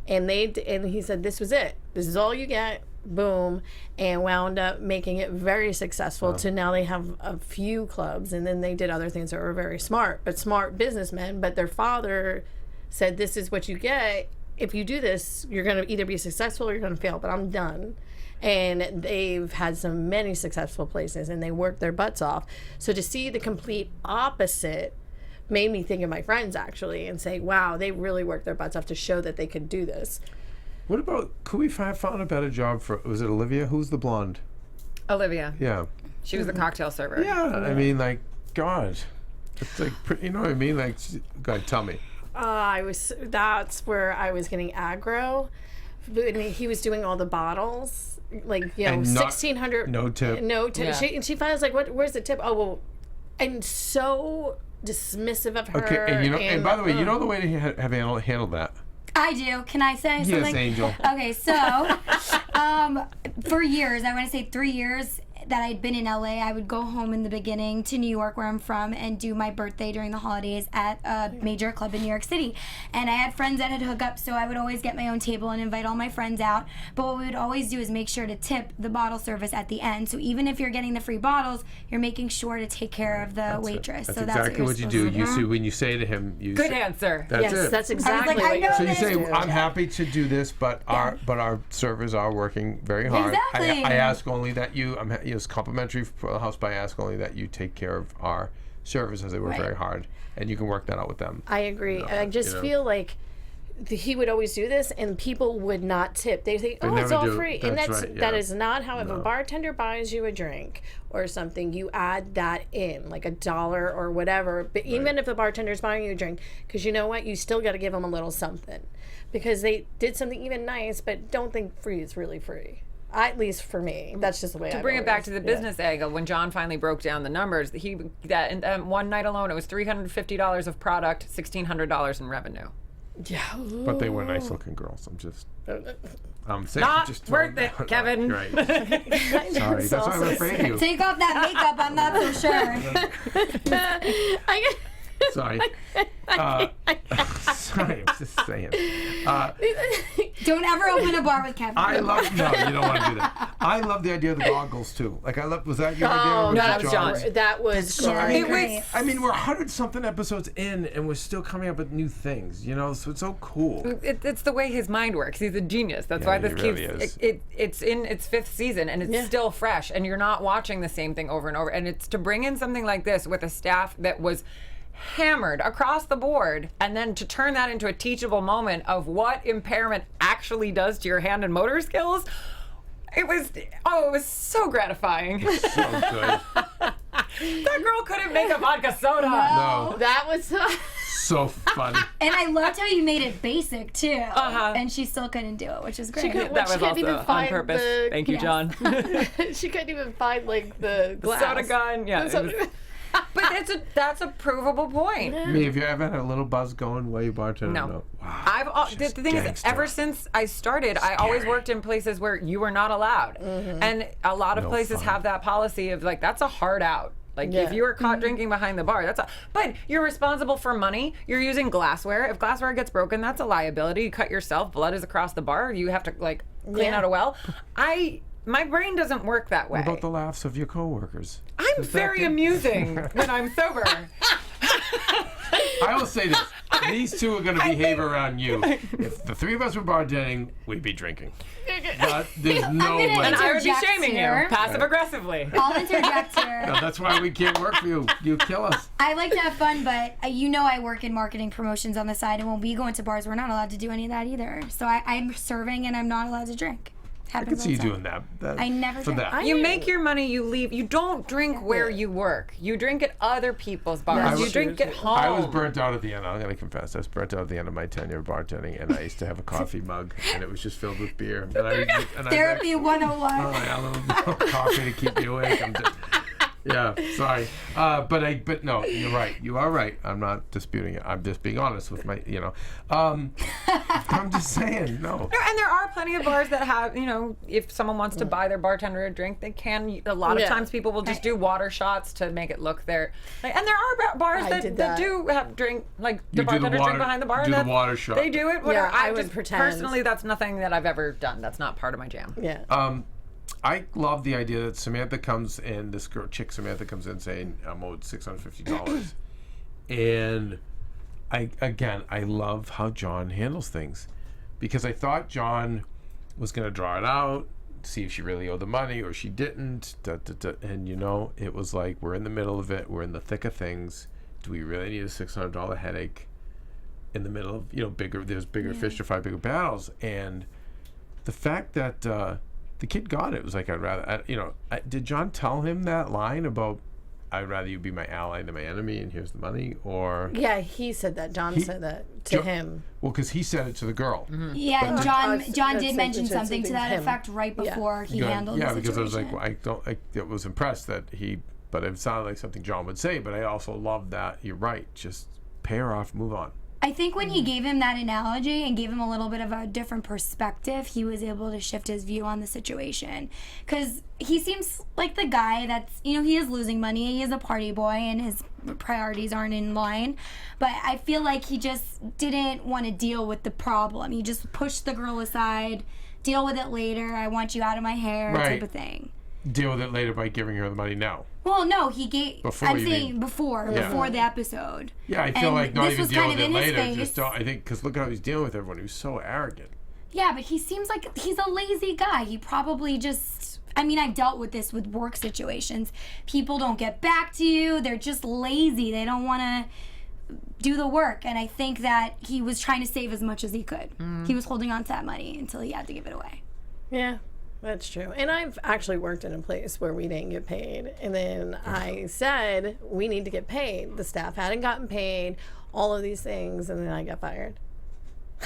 Speaker 4: And he said, this was it. This is all you get. Boom. And wound up making it very successful to now they have a few clubs. And then they did other things that were very smart businessmen. But their father said, this is what you get. If you do this, you're going to either be successful or you're going to fail. But I'm done. And they've had many successful places, and they worked their butts off. So to see the complete opposite made me think of my friends, actually, and say, wow, they really worked their butts off to show that they could do this.
Speaker 2: What about, could we have found a better job for, was it Olivia? Who's the blonde?
Speaker 1: Olivia.
Speaker 2: Yeah.
Speaker 1: She was the cocktail server.
Speaker 2: Yeah, I mean, like, God. It's like, you know what I mean? Like, God, tell me.
Speaker 4: That's where I was getting aggro. He was doing all the bottles, like,
Speaker 2: And not-
Speaker 4: 1,600.
Speaker 2: no tip.
Speaker 4: No tip.
Speaker 1: Yeah.
Speaker 4: And she finally was like, where's the tip? Oh, well, and so dismissive of her.
Speaker 2: Okay, and by the way, you know the way to have handled that?
Speaker 5: I do. Can I say something?
Speaker 2: Yes, Angel.
Speaker 5: Okay, so for years, I want to say 3 years, that I'd been in LA, I would go home in the beginning to New York, where I'm from, and do my birthday during the holidays at a major club in New York City. And I had friends that had hookups, so I would always get my own table and invite all my friends out. But what we would always do is make sure to tip the bottle service at the end. So even if you're getting the free bottles, you're making sure to take care of the waitress.
Speaker 2: That's
Speaker 5: so
Speaker 2: exactly what you do. You see, when you say to him,
Speaker 1: Good answer.
Speaker 2: That's
Speaker 4: Yes,
Speaker 2: it.
Speaker 4: that's exactly
Speaker 5: I
Speaker 4: what
Speaker 5: know
Speaker 2: So you
Speaker 5: this.
Speaker 2: say, I'm happy to do this, but our servers are working very hard.
Speaker 5: Exactly.
Speaker 2: I ask only that it's complimentary for the house, but I ask only that you take care of our servers as they work very hard, and you can work that out with them.
Speaker 4: I agree. I just feel like he would always do this, and people would not tip. They think, "Oh, it's all
Speaker 2: never do.
Speaker 4: free," and
Speaker 2: That's right,
Speaker 4: that
Speaker 2: yeah.
Speaker 4: is not how. If a bartender buys you a drink or something, you add that in, like $1 or whatever. But even if the bartender's buying you a drink, because you know what, you still got to give them a little something, because they did something even nice, but don't think free is really free. At least for me, that's just the way.
Speaker 1: To bring it back to the business angle, when John finally broke down the numbers, one night alone, it was $350 of product, $1,600 in revenue.
Speaker 4: Yeah.
Speaker 2: But they were nice looking girls. I'm saying,
Speaker 1: Not
Speaker 2: just
Speaker 1: worth it, Kevin.
Speaker 2: Right. Sorry, that's why I'm afraid of you.
Speaker 5: Take off that makeup, I'm not so sure.
Speaker 2: Sorry. Sorry, I'm just saying.
Speaker 5: Don't ever open a bar with Kevin.
Speaker 2: No, you don't want to do that. I love the idea of the goggles too. Like was that your idea?
Speaker 4: Oh,
Speaker 2: Or
Speaker 1: no,
Speaker 2: it
Speaker 1: that was
Speaker 2: John's?
Speaker 1: John's.
Speaker 4: That was
Speaker 5: Yeah,
Speaker 4: great.
Speaker 1: It was
Speaker 2: I mean, we're 100-something episodes in, and we're still coming up with new things, so it's so cool.
Speaker 1: It's the way his mind works. He's a genius. That's why this
Speaker 2: he really
Speaker 1: keeps
Speaker 2: is.
Speaker 1: it's in its 5th season, and it's still fresh, and you're not watching the same thing over and over. And it's to bring in something like this with a staff that was hammered across the board, and then to turn that into a teachable moment of what impairment actually does to your hand and motor skills. It was so gratifying.
Speaker 2: So good.
Speaker 1: That girl couldn't make a vodka soda.
Speaker 2: No,
Speaker 4: That was
Speaker 2: so funny.
Speaker 5: And I loved how you made it basic too.
Speaker 1: Uh-huh.
Speaker 5: And she still couldn't do it, which is great.
Speaker 4: She couldn't-
Speaker 1: That
Speaker 4: She
Speaker 1: was
Speaker 4: couldn't
Speaker 1: also
Speaker 4: even
Speaker 1: on
Speaker 4: find
Speaker 1: purpose.
Speaker 4: the-
Speaker 1: Thank you,
Speaker 5: Yes.
Speaker 1: John.
Speaker 4: she couldn't even find like the glass.
Speaker 1: Soda gun. Yeah.
Speaker 4: The
Speaker 1: it was- But that's a provable point.
Speaker 2: Me, have you ever had a little buzz going while you bartending?
Speaker 1: No.
Speaker 2: Wow.
Speaker 1: The thing is, ever since I started, I always worked in places where you were not allowed. And a lot of
Speaker 2: No
Speaker 1: places
Speaker 2: fun.
Speaker 1: have that policy of like, that's a hard out. Like if you were caught drinking behind the bar, but you're responsible for money. You're using glassware. If glassware gets broken, that's a liability. You cut yourself, blood is across the bar. You have to like clean out a well. My brain doesn't work that way.
Speaker 2: What about the laughs of your coworkers?
Speaker 1: I'm very amusing when I'm sober.
Speaker 2: I will say this. These two are going to behave around you. If the three of us were bartending, we'd be drinking. But there's no way.
Speaker 1: And I would be
Speaker 5: Interject
Speaker 1: shaming
Speaker 5: here.
Speaker 1: you passive aggressively.
Speaker 5: I'll interject here.
Speaker 2: No, that's why we can't work for you. You kill us.
Speaker 5: I like to have fun, but I work in marketing promotions on the side, and when we go into bars, we're not allowed to do any of that either. So I'm serving, and I'm not allowed to drink.
Speaker 2: I could see you doing that.
Speaker 5: I never
Speaker 2: for
Speaker 5: drink.
Speaker 2: that.
Speaker 1: You make your money, you leave. You don't drink where you work. You drink at other people's bars. You drink at home.
Speaker 2: I was burnt out at the end. I'm going to confess. I was burnt out at the end of my tenure bartending, and I used to have a coffee mug, and it was just filled with beer. And
Speaker 5: Therapy 101.
Speaker 2: a little coffee to keep you awake. Yeah, sorry. But no, you're right. You are right. I'm not disputing it. I'm just being honest with my, I'm just saying, no.
Speaker 1: And there are plenty of bars that have, if someone wants to buy their bartender a drink, they can. A lot of times people will just do water shots to make it look there. And there are bars that do have drink, like the bartender drink behind the bar.
Speaker 2: Do the water shot.
Speaker 1: They do it. Whatever.
Speaker 4: Yeah, I would
Speaker 1: just
Speaker 4: pretend.
Speaker 1: Personally, that's nothing that I've ever done. That's not part of my jam.
Speaker 4: Yeah.
Speaker 2: I love the idea that Samantha comes in, this girl, chick Samantha comes in saying, I'm owed $650. And I love how John handles things. Because I thought John was going to draw it out, see if she really owed the money or she didn't. And, it was like, we're in the middle of it. We're in the thick of things. Do we really need a $600 headache in the middle of, there's bigger fish to fight, bigger battles. And the fact that the kid got it. It was like, did John tell him that line about, I'd rather you be my ally than my enemy, and here's the money? Or
Speaker 4: Yeah, he said that. John said that to him.
Speaker 2: Well, because he said it to the girl.
Speaker 5: Yeah, and John
Speaker 4: that's
Speaker 5: did mention
Speaker 4: something
Speaker 5: something to that
Speaker 4: him.
Speaker 5: effect right before he handled
Speaker 2: Yeah,
Speaker 5: the
Speaker 2: because I was
Speaker 5: situation.
Speaker 2: like, I was impressed that but it sounded like something John would say. But I also love that you're right. Just pay her off, move on.
Speaker 5: I think when he gave him that analogy and gave him a little bit of a different perspective, he was able to shift his view on the situation. Because he seems like the guy that's, you know, he is losing money. He is a party boy and his priorities aren't in line. But I feel like he just didn't want to deal with the problem. He just pushed the girl aside, deal with it later, I want you out of my hair type of thing.
Speaker 2: Deal with it later by giving her the money now.
Speaker 5: Well, no, he gave.
Speaker 2: Before
Speaker 5: before the episode.
Speaker 2: Yeah, I feel like not even deal with it later.
Speaker 5: Face.
Speaker 2: Just don't. I think because look how he's dealing with everyone. He was so arrogant.
Speaker 5: Yeah, but he seems like he's a lazy guy. He probably just. I mean, I've dealt with this with work situations. People don't get back to you. They're just lazy. They don't want to do the work. And I think that he was trying to save as much as he could. He was holding on to that money until he had to give it away.
Speaker 4: Yeah. That's true. And I've actually worked in a place where we didn't get paid. And then I said, we need to get paid. The staff hadn't gotten paid, all of these things. And then I got fired.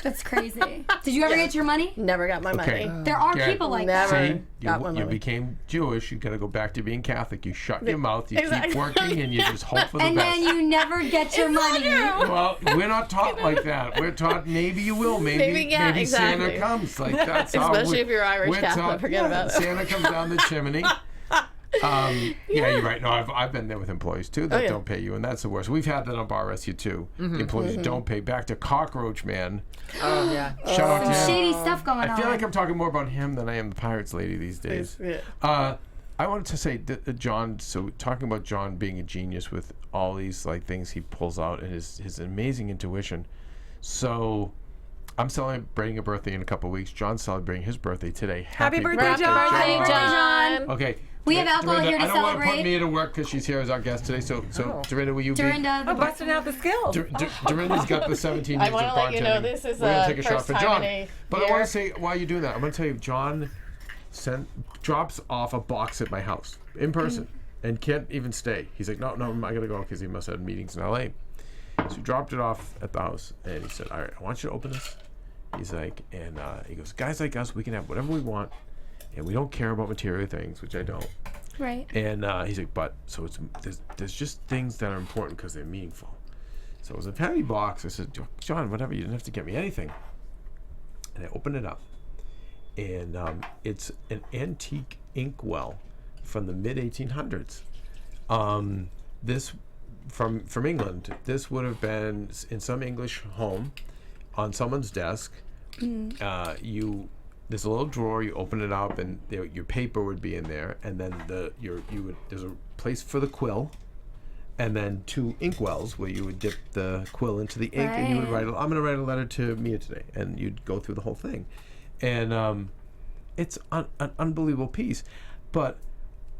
Speaker 5: That's crazy. Did you ever get your money?
Speaker 4: Never got my money.
Speaker 5: There are people like that.
Speaker 4: Never
Speaker 2: See,
Speaker 4: got my
Speaker 2: you
Speaker 4: money.
Speaker 2: became Jewish. You got to go back to being Catholic. You shut your mouth. You keep working, and you just hope for the
Speaker 5: And
Speaker 2: best.
Speaker 5: then you never get your money.
Speaker 2: Well, we're not taught like that. We're taught maybe you will. Maybe
Speaker 4: exactly.
Speaker 2: Santa comes. Like that's how
Speaker 4: Especially if you're Irish Catholic, forget about it.
Speaker 2: Santa comes down the chimney. Yeah, you're right. No, I've been there with employees too that don't pay you, and that's the worst. We've had that on Bar Rescue too. The employees don't pay. Back to Cockroach Man.
Speaker 1: Oh yeah.
Speaker 2: Shout out to him.
Speaker 5: Shady stuff going on.
Speaker 2: I feel like I'm talking more about him than I am the Pirates lady these days.
Speaker 4: Yeah.
Speaker 2: I wanted to say that John. So talking about John being a genius with all these like things he pulls out and his amazing intuition. So I'm celebrating a birthday in a couple of weeks. John's celebrating his birthday today.
Speaker 1: Happy birthday, John.
Speaker 5: Happy birthday, John.
Speaker 2: Okay.
Speaker 5: We have alcohol
Speaker 2: Dorinda,
Speaker 5: here to
Speaker 2: I don't want to put
Speaker 5: celebrate.
Speaker 2: me to work because she's here as our guest today. So Dorinda, will you be?
Speaker 5: Dorinda.
Speaker 1: Busting out the skills.
Speaker 2: Dorinda's got the 17 years
Speaker 4: I
Speaker 2: of
Speaker 4: want to let you know
Speaker 2: bartending.
Speaker 4: this is
Speaker 2: We're gonna
Speaker 4: a
Speaker 2: take a shot
Speaker 4: first
Speaker 2: for
Speaker 4: time
Speaker 2: John.
Speaker 4: in a
Speaker 2: But I
Speaker 4: year.
Speaker 2: want to say, while you're doing that, I'm going to tell you, John drops off a box at my house in person and can't even stay. He's like, no, I got to go because he must have had meetings in LA. So he dropped it off at the house and he said, all right, I want you to open this. He's like, and he goes, guys like us, we can have whatever we want and we don't care about material things, which I don't.
Speaker 5: Right.
Speaker 2: And he's like, but so there's just things that are important because they're meaningful. So it was a heavy box. I said, John, whatever, you didn't have to get me anything. And I opened it up, and it's an antique inkwell from the mid 1800s. This from England. This would have been in some English home, on someone's desk. There's a little drawer. You open it up, and your paper would be in there, and then there's a place for the quill, and then 2 inkwells where you would dip the quill into the ink, and you would write. I'm going to write a letter to Mia today, and you'd go through the whole thing, and it's an unbelievable piece, but.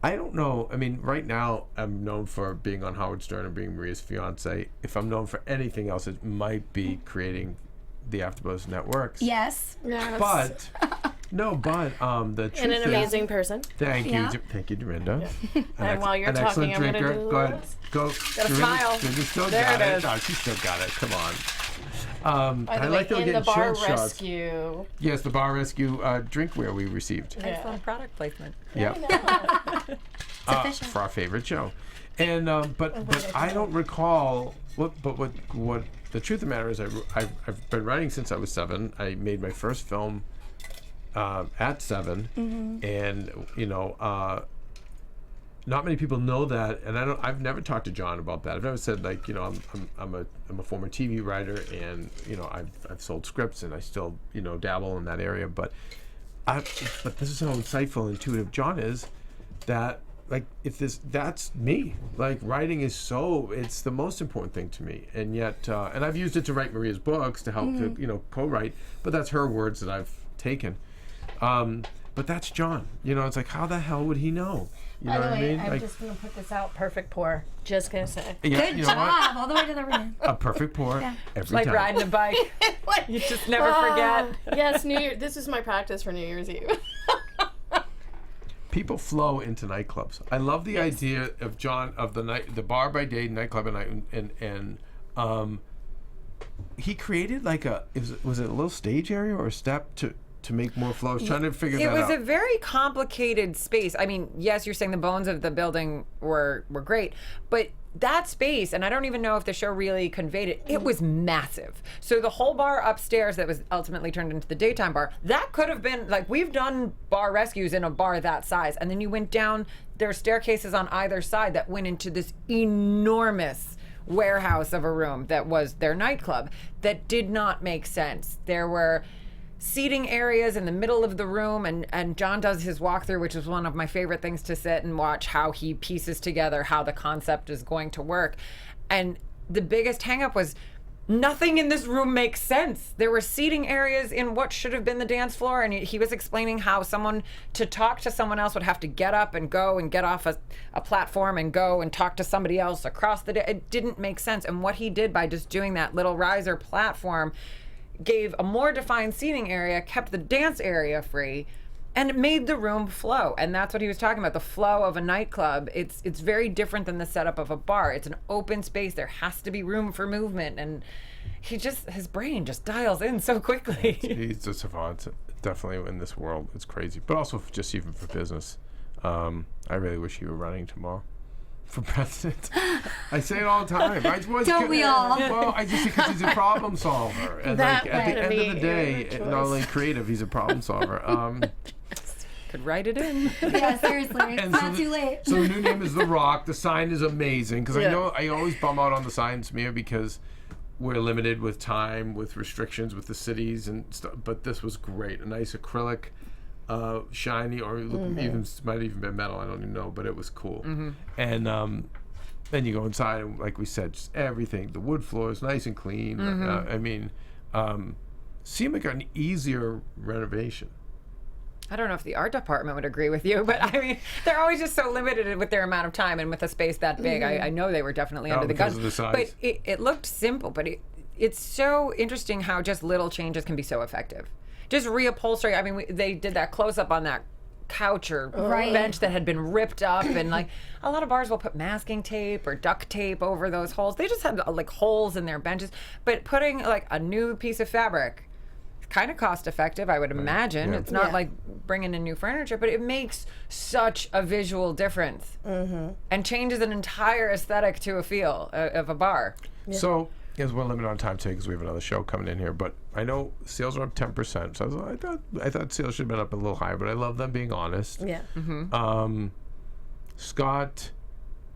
Speaker 2: I don't know. I mean, right now I'm known for being on Howard Stern and being Maria's fiance. If I'm known for anything else, it might be creating the AfterBuzz networks.
Speaker 5: Yes.
Speaker 2: But the truth
Speaker 4: And an
Speaker 2: is,
Speaker 4: amazing person.
Speaker 2: Thank you,
Speaker 5: Yeah.
Speaker 2: thank you, Dorinda.
Speaker 4: And while you're
Speaker 2: an
Speaker 4: talking,
Speaker 2: excellent
Speaker 4: I'm going to
Speaker 2: drinker.
Speaker 4: do
Speaker 2: Go ahead.
Speaker 4: this.
Speaker 2: Go.
Speaker 4: Gotta smile.
Speaker 2: Dorinda still
Speaker 4: There
Speaker 2: got
Speaker 4: it
Speaker 2: it.
Speaker 4: is.
Speaker 2: No, she still got it. Come on.
Speaker 4: By the
Speaker 2: I
Speaker 4: way,
Speaker 2: like that we're
Speaker 4: in the
Speaker 2: getting
Speaker 4: Bar
Speaker 2: shirt shots.
Speaker 4: Rescue.
Speaker 2: Yes, the Bar Rescue drinkware we received.
Speaker 1: Excellent product placement.
Speaker 2: Yep.
Speaker 5: Official.
Speaker 2: For our favorite show, and but I don't recall what the truth of the matter is. I've been writing since I was 7. I made my first film at 7, and not many people know that, and I've never talked to John about that. I've never said like I'm a former TV writer, and I've sold scripts, and I still dabble in that area, but this is how insightful and intuitive John is. That like that's me. Like writing is it's the most important thing to me, and yet and I've used it to write Maria's books to help to co-write, but that's her words that I've taken. But that's John. It's like how the hell would he know? You know
Speaker 4: By the
Speaker 2: what I
Speaker 4: way,
Speaker 2: mean?
Speaker 4: I'm
Speaker 2: Like,
Speaker 4: just going to put this out. Perfect pour. Just going to say.
Speaker 2: yeah,
Speaker 5: Good
Speaker 2: you know what?
Speaker 5: job. All the way to the rim.
Speaker 2: A perfect pour every
Speaker 1: Like
Speaker 2: time.
Speaker 1: riding a bike. You just never forget.
Speaker 4: Yes, New Year. This is my practice for New Year's Eve.
Speaker 2: People flow into nightclubs. I love the idea of John of the bar by day, nightclub at night, and he created like was it a little stage area or a step to make more flow? I was trying to figure that out.
Speaker 1: It was a very complicated space. I mean, yes, you're saying the bones of the building were great, but that space, and I don't even know if the show really conveyed it, it was massive. So the whole bar upstairs that was ultimately turned into the daytime bar, that could have been, like, we've done bar rescues in a bar that size, and then you went down, there are staircases on either side that went into this enormous warehouse of a room that was their nightclub that did not make sense. There were seating areas in the middle of the room, and John does his walkthrough, which is one of my favorite things to sit and watch how he pieces together how the concept is going to work. And the biggest hang up was nothing in this room makes sense. There were seating areas in what should have been the dance floor, and he was explaining how someone to talk to someone else would have to get up and go and get off a platform and go and talk to somebody else across the day. It didn't make sense. And what he did by just doing that little riser platform gave a more defined seating area, kept the dance area free, and it made the room flow. And that's what he was talking about, the flow of a nightclub. It's very different than the setup of a bar. It's an open space. There has to be room for movement. And his brain just dials in so quickly.
Speaker 2: He's a savant, definitely, in this world. It's crazy. But also just even for business. I really wish he were running tomorrow for president. I say it all the time.
Speaker 5: Don't we all?
Speaker 2: Well, I just because he's a problem solver, and
Speaker 4: That
Speaker 2: like, at the
Speaker 4: might
Speaker 2: end of the
Speaker 4: be
Speaker 2: day,
Speaker 4: your
Speaker 2: not
Speaker 4: choice.
Speaker 2: only creative, he's a problem solver.
Speaker 1: Could write it in.
Speaker 5: Yeah, seriously. It's
Speaker 2: And
Speaker 5: not too late.
Speaker 2: So the new name is The Rock. The sign is amazing because
Speaker 4: Yeah.
Speaker 2: I know I always bum out on the signs, Mia, because we're limited with time, with restrictions, with the cities and stuff. But this was great. A nice acrylic, shiny, or even might even been metal. I don't even know, but it was cool. And then you go inside, and like we said, just everything. The wood floor is nice and clean. I mean, seemed like an easier renovation.
Speaker 1: I don't know if the art department would agree with you, but I mean, they're always just so limited with their amount of time and with a space that big. I know they were definitely under the gun.
Speaker 2: because of the size.
Speaker 1: But it looked simple, but it's so interesting how just little changes can be so effective. Just reupholstery. I mean, they did that close up on that couch or
Speaker 5: Right.
Speaker 1: bench that had been ripped up, and like a lot of bars will put masking tape or duct tape over those holes. They just had like holes in their benches, but putting like a new piece of fabric, kind of cost effective, I would imagine.
Speaker 2: Yeah.
Speaker 1: It's not
Speaker 4: Yeah.
Speaker 1: like bringing in new furniture, but it makes such a visual difference and changes an entire aesthetic to a feel of a bar.
Speaker 2: So, yes, we're limited on time today because we have another show coming in here. But I know sales are up 10%. So I thought sales should have been up a little higher, but I love them being honest.
Speaker 4: Yeah.
Speaker 2: Scott,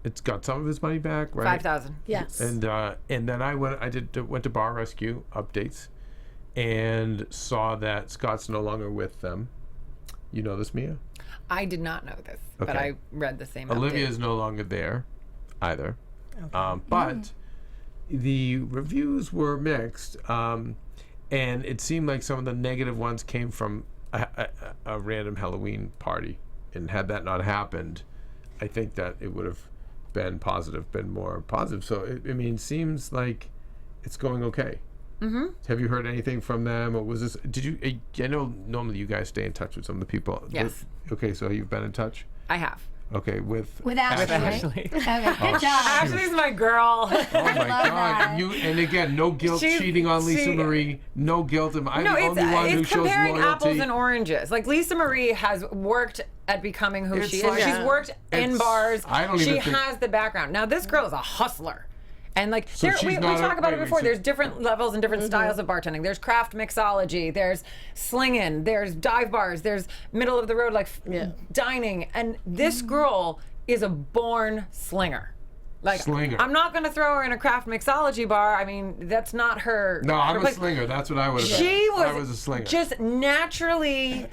Speaker 2: it's got some of his money back, right?
Speaker 1: 5,000.
Speaker 4: Yes.
Speaker 2: And then I went to Bar Rescue updates, and saw that Scott's no longer with them. You know this, Mia?
Speaker 1: I did not know this, but
Speaker 2: Okay.
Speaker 1: I read the same.
Speaker 2: Olivia
Speaker 1: update.
Speaker 2: is no longer there either. But the reviews were mixed, and it seemed like some of the negative ones came from a random Halloween party. And had that not happened, I think that it would have been more positive. So, it seems like it's going okay. Have you heard anything from them, or was this? Did you? I know normally you guys stay in touch with some of the people.
Speaker 1: Yes.
Speaker 2: Okay, so you've been in touch.
Speaker 1: I have.
Speaker 2: Okay, with
Speaker 5: Ashley. right?
Speaker 1: Ashley.
Speaker 5: Okay, good job.
Speaker 1: Ashley's my girl.
Speaker 2: Oh my God!
Speaker 5: that.
Speaker 2: And again, no guilt
Speaker 1: She-
Speaker 2: cheating on Lisa
Speaker 1: she-
Speaker 2: Marie. No guilt. I'm
Speaker 1: No,
Speaker 2: the only one who
Speaker 1: it's
Speaker 2: shows
Speaker 1: comparing
Speaker 2: loyalty.
Speaker 1: apples and oranges. Like Lisa Marie has worked at becoming who
Speaker 2: It's
Speaker 1: she
Speaker 2: like-
Speaker 1: is. She's worked in
Speaker 2: It's-
Speaker 1: bars.
Speaker 2: I don't
Speaker 1: she
Speaker 2: even think-
Speaker 1: has the background. Now this girl is a hustler. And like
Speaker 2: So she's
Speaker 1: we
Speaker 2: not a-
Speaker 1: talk about
Speaker 2: wait,
Speaker 1: it before.
Speaker 2: so-
Speaker 1: There's different levels and different styles of bartending. There's craft mixology. There's slinging. There's dive bars. There's middle of the road like dining. And this girl is a born slinger. Like
Speaker 2: Slinger.
Speaker 1: I'm not going to throw her in a craft mixology bar. I mean, that's not her.
Speaker 2: No, I'm
Speaker 1: her
Speaker 2: a
Speaker 1: place.
Speaker 2: slinger. That's what I would have been.
Speaker 1: She
Speaker 2: I was a slinger.
Speaker 1: just naturally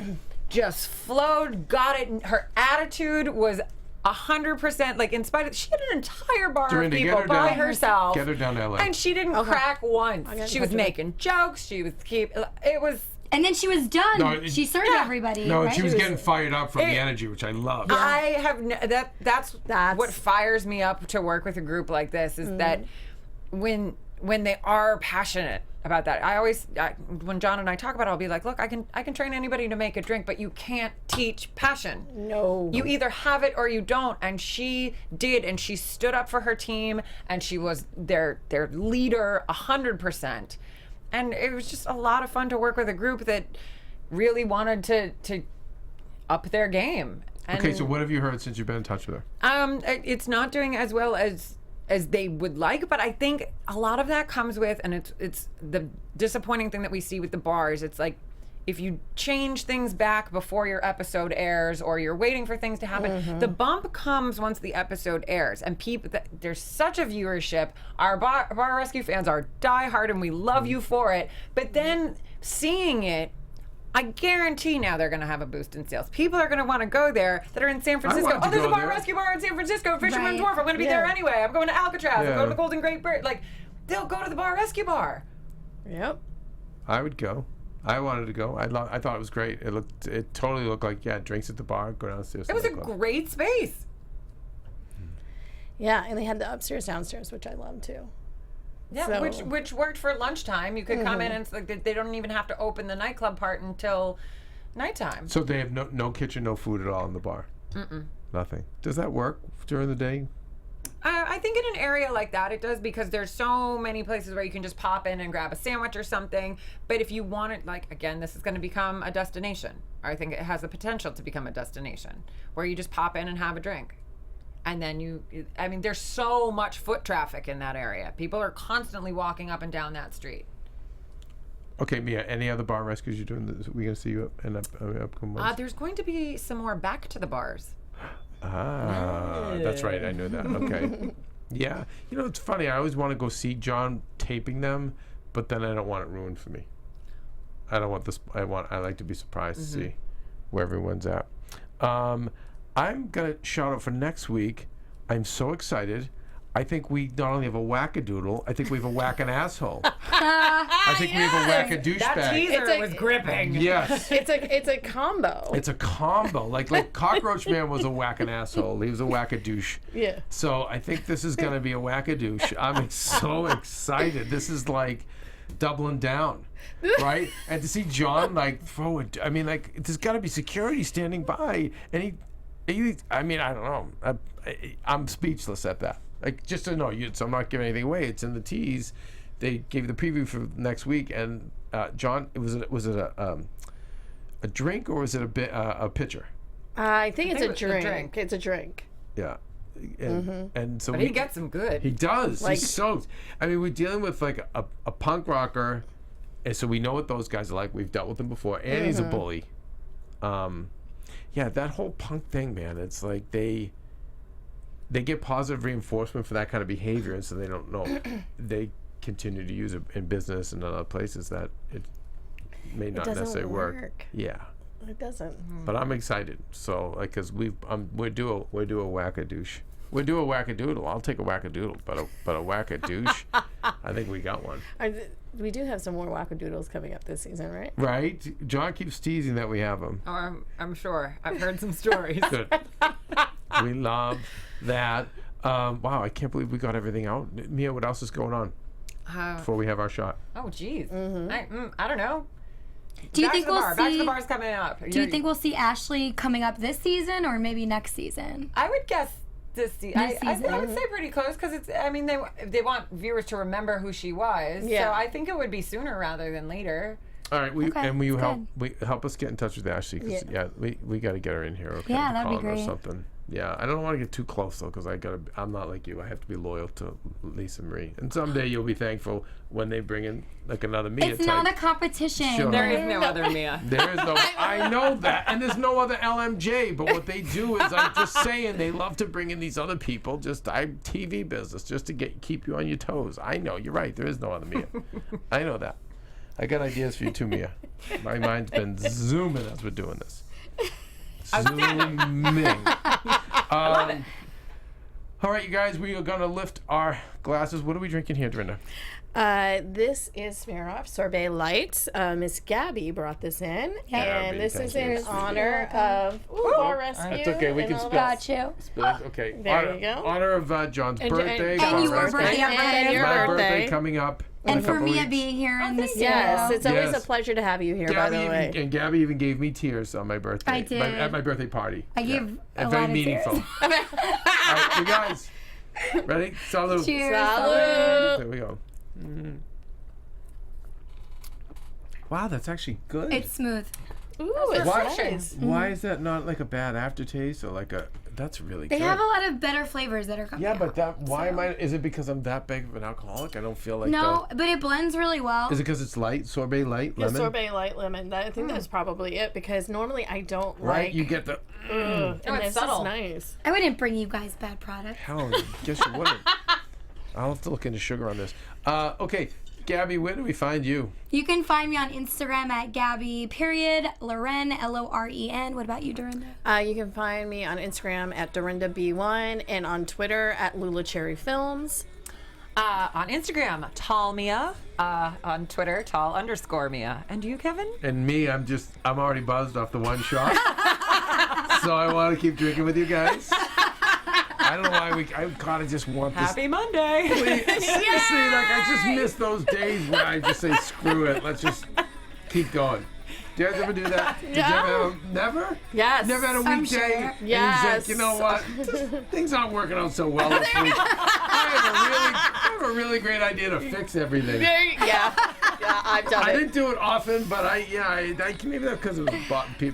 Speaker 1: just flowed, got it. Her attitude was 100%, like in spite of, she had an entire bar
Speaker 2: Dorinda,
Speaker 1: of
Speaker 2: get
Speaker 1: people
Speaker 2: her
Speaker 1: by
Speaker 2: down.
Speaker 1: herself.
Speaker 2: Get her down to LA.
Speaker 1: And she didn't crack once. She was
Speaker 4: touch her.
Speaker 1: making jokes. She was it was,
Speaker 5: And then she was done.
Speaker 2: No,
Speaker 5: she served
Speaker 1: yeah.
Speaker 5: everybody.
Speaker 2: No,
Speaker 5: right?
Speaker 2: she was getting fired up from the
Speaker 1: It-
Speaker 2: energy, which I love.
Speaker 1: I have, that's what fires me up to work with a group like this is that when they are passionate about that. When John and I talk about it, I'll be like, look, I can train anybody to make a drink, but you can't teach passion.
Speaker 4: No.
Speaker 1: You either have it or you don't. And she did, and she stood up for her team, and she was their leader 100%. And it was just a lot of fun to work with a group that really wanted to up their game. And,
Speaker 2: Okay, so what have you heard since you've been in touch with her?
Speaker 1: it's not doing as well as as they would like. But I think a lot of that comes with, and it's the disappointing thing that we see with the bars. It's like, if you change things back before your episode airs, or you're waiting for things to happen, the bump comes once the episode airs. And there's such a viewership. Our Bar Rescue fans are diehard, and we love you for it. But then seeing it, I guarantee now they're going to have a boost in sales. People are going to want to go there that are in San Francisco. Oh, there's a Bar Rescue bar in San Francisco, Fisherman's Wharf. I'm going to be there anyway. I'm going to Alcatraz. I'm going to the Golden Great Bird. Like, they'll go to the Bar Rescue bar.
Speaker 4: Yep.
Speaker 2: I would go. I wanted to go. I thought it was great. It totally looked like, drinks at the bar, go downstairs.
Speaker 1: It was a great space.
Speaker 4: Yeah, and they had the upstairs, downstairs, which I love too.
Speaker 1: Yeah, which worked for lunchtime. You could come in, and it's like they don't even have to open the nightclub part until nighttime.
Speaker 2: So they have no kitchen, no food at all in the bar? Nothing. Does that work during the day?
Speaker 1: I think in an area like that it does, because there's so many places where you can just pop in and grab a sandwich or something. But if you want it, like, again, this is going to become a destination. I think it has the potential to become a destination where you just pop in and have a drink. And then there's so much foot traffic in that area. People are constantly walking up and down that street.
Speaker 2: Okay, Mia, any other bar rescues you're doing? We going to see you in upcoming months?
Speaker 1: There's going to be some more back to the bars.
Speaker 2: That's right. I knew that. Okay. Yeah. You know, it's funny. I always want to go see John taping them, but then I don't want it ruined for me. I don't want this. I like to be surprised to see where everyone's at. I'm going to shout out for next week. I'm so excited. I think we not only have a wackadoodle, I think we have a whack-an asshole. I think we have a whack-a-douchebag.
Speaker 1: That teaser was gripping.
Speaker 2: Yes.
Speaker 4: It's a combo.
Speaker 2: It's a combo. Like Cockroach Man was a whack-an asshole. He was a whack-a-douche.
Speaker 4: Yeah.
Speaker 2: So I think this is going to be a whack-a-douche. I'm so excited. This is like doubling down, right? And to see John like throw it. I mean, like, there's got to be security standing by, and he. I mean, I don't know. I'm speechless at that. Like, just to know, so I'm not giving anything away. It's in the tease. They gave the preview for next week, and John, was it a drink, or was it a pitcher?
Speaker 4: I think it's a drink. It's a drink.
Speaker 2: Yeah, and so
Speaker 1: but he gets them good.
Speaker 2: He does.
Speaker 4: Like,
Speaker 2: he's soaked. I mean, we're dealing with like a punk rocker, and so we know what those guys are like. We've dealt with them before, and he's a bully. Yeah, that whole punk thing, man. It's like they get positive reinforcement for that kind of behavior, and so they don't know. They continue to use it in business and other places that it may not necessarily work. Yeah,
Speaker 4: it doesn't.
Speaker 2: But I'm excited. So, like, because we're due a whack-a-douche. We're due a whack-a-doodle. I'll take a whack-a-doodle, but a whack-a-douche, I think we got one.
Speaker 4: We do have some more wackadoodles coming up this season, right?
Speaker 2: Right? John keeps teasing that we have them.
Speaker 1: Oh, I'm sure. I've heard some stories.
Speaker 2: Good. We love that. Wow, I can't believe we got everything out. Mia, what else is going on before we have our shot?
Speaker 1: Oh, geez. I don't know.
Speaker 5: Do you think we'll see?
Speaker 1: Back to the Bar's coming up.
Speaker 5: Do you think we'll see Ashley coming up this season, or maybe next season?
Speaker 1: I would guess this season. I would say pretty close, because it's. I mean, they want viewers to remember who she was.
Speaker 4: Yeah.
Speaker 1: So I think it would be sooner rather than later.
Speaker 2: All right, will you help us get in touch with Ashley? Cause, we got to get her in here. Okay,
Speaker 5: yeah, that'd be
Speaker 2: great.
Speaker 5: Or
Speaker 2: something. Yeah, I don't want to get too close though, because I'm not like you. I have to be loyal to Lisa Marie. And someday you'll be thankful when they bring in like another Mia.
Speaker 5: It's not a competition.
Speaker 2: Sure.
Speaker 1: There is no other Mia.
Speaker 2: There is no. I know that, and there's no other LMJ. But what they do is, I'm just saying, they love to bring in these other people. TV business, just to keep you on your toes. I know you're right. There is no other Mia. I know that. I got ideas for you too, Mia. My mind's been zooming as we're doing this. Zooming. All right, you guys, we are going to lift our glasses. What are we drinking here, Dorinda?
Speaker 4: This is Smirnoff Sorbet Light. Miss Gabby brought this in, and this is in honor of Bar Rescue.
Speaker 2: That's okay. We can spill.
Speaker 5: Got you.
Speaker 2: Okay.
Speaker 4: There you go.
Speaker 2: Honor of John's birthday.
Speaker 5: And your birthday.
Speaker 4: And your
Speaker 2: My
Speaker 4: birthday.
Speaker 2: birthday coming up.
Speaker 5: And for Mia being here in the studio.
Speaker 4: Yes, it's always
Speaker 2: Yes.
Speaker 4: a pleasure to have you here, by the way.
Speaker 2: And Gabby even gave me tears on my birthday.
Speaker 5: I did.
Speaker 2: At my birthday party.
Speaker 5: I gave a
Speaker 2: Very
Speaker 5: lot of
Speaker 2: meaningful.
Speaker 5: tears.
Speaker 2: All right, you guys. Ready? Salud.
Speaker 5: Cheers.
Speaker 4: Salud.
Speaker 2: There we go. Wow, that's actually good.
Speaker 5: It's smooth.
Speaker 4: Ooh, it's nice.
Speaker 2: Why is that not like a bad aftertaste or like a That's really
Speaker 5: They
Speaker 2: good.
Speaker 5: have a lot of better flavors that are coming
Speaker 2: Yeah, but
Speaker 5: out,
Speaker 2: why am I? Is it because I'm that big of an alcoholic? I don't feel like
Speaker 5: No, but it blends really well.
Speaker 2: Is it because it's light, sorbet light,
Speaker 4: Yeah,
Speaker 2: lemon?
Speaker 4: sorbet light lemon. I think that's probably it because normally I don't
Speaker 2: Right,
Speaker 4: like.
Speaker 2: you get the.
Speaker 4: And
Speaker 1: it's
Speaker 4: this
Speaker 1: subtle.
Speaker 4: is nice.
Speaker 5: I wouldn't bring you guys bad product.
Speaker 2: Hell, I guess you wouldn't. I'll have to look into sugar on this. Okay, Gabby, where do we find you?
Speaker 5: You can find me on Instagram at Gabby.Loren, Loren. What about you, Dorinda?
Speaker 4: You can find me on Instagram at Dorinda B1 and on Twitter at Lula Cherry Films.
Speaker 1: On Instagram, Tall Mia. On Twitter, Tall_Mia. And you, Kevin?
Speaker 2: And me, I'm already buzzed off the one shot. So I want to keep drinking with you guys. I don't know why I kind of just want this.
Speaker 1: Happy Monday.
Speaker 2: Seriously, like I just miss those days where I just say, screw it, let's just keep going. Did you guys ever do that? Did you ever never?
Speaker 4: Yes.
Speaker 2: Never had a
Speaker 5: I'm
Speaker 2: weekday?
Speaker 5: sure.
Speaker 2: And
Speaker 4: Yes.
Speaker 2: you're just like, you know what? Things aren't working out so well this week. I have a really great idea to fix everything.
Speaker 4: Yeah, I've done
Speaker 2: I
Speaker 4: it.
Speaker 2: didn't do it often, but I maybe that's because it was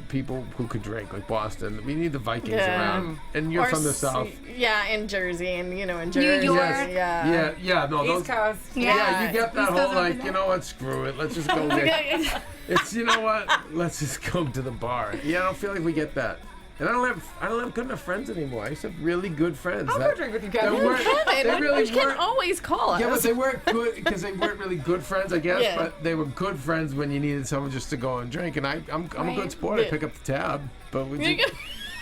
Speaker 2: people who could drink, like Boston. We need the Vikings
Speaker 4: Yeah.
Speaker 2: around, and you're
Speaker 4: Or
Speaker 2: from the South.
Speaker 4: Yeah, in Jersey and in Jersey.
Speaker 5: York.
Speaker 4: Yeah.
Speaker 2: Yeah, no, those.
Speaker 1: East Coast.
Speaker 2: Yeah, you get that
Speaker 5: East
Speaker 2: whole
Speaker 5: Coast
Speaker 2: like,
Speaker 5: over
Speaker 2: you
Speaker 5: there.
Speaker 2: know what? Screw it. Let's just go there. It's you know what? Let's just go to the bar. Yeah, I don't feel like we get that. And I don't have good enough friends anymore. I used to have really good friends.
Speaker 1: I'll go drink with you, Kevin.
Speaker 2: They weren't- they really
Speaker 4: you can
Speaker 2: weren't.
Speaker 4: always call us.
Speaker 2: Yeah, but they weren't good because they weren't really good friends, I guess.
Speaker 4: Yeah.
Speaker 2: But they were good friends when you needed someone just to go and drink. And I'm a
Speaker 5: Right.
Speaker 2: good sport. I
Speaker 4: Yeah.
Speaker 2: pick up the tab, but we just,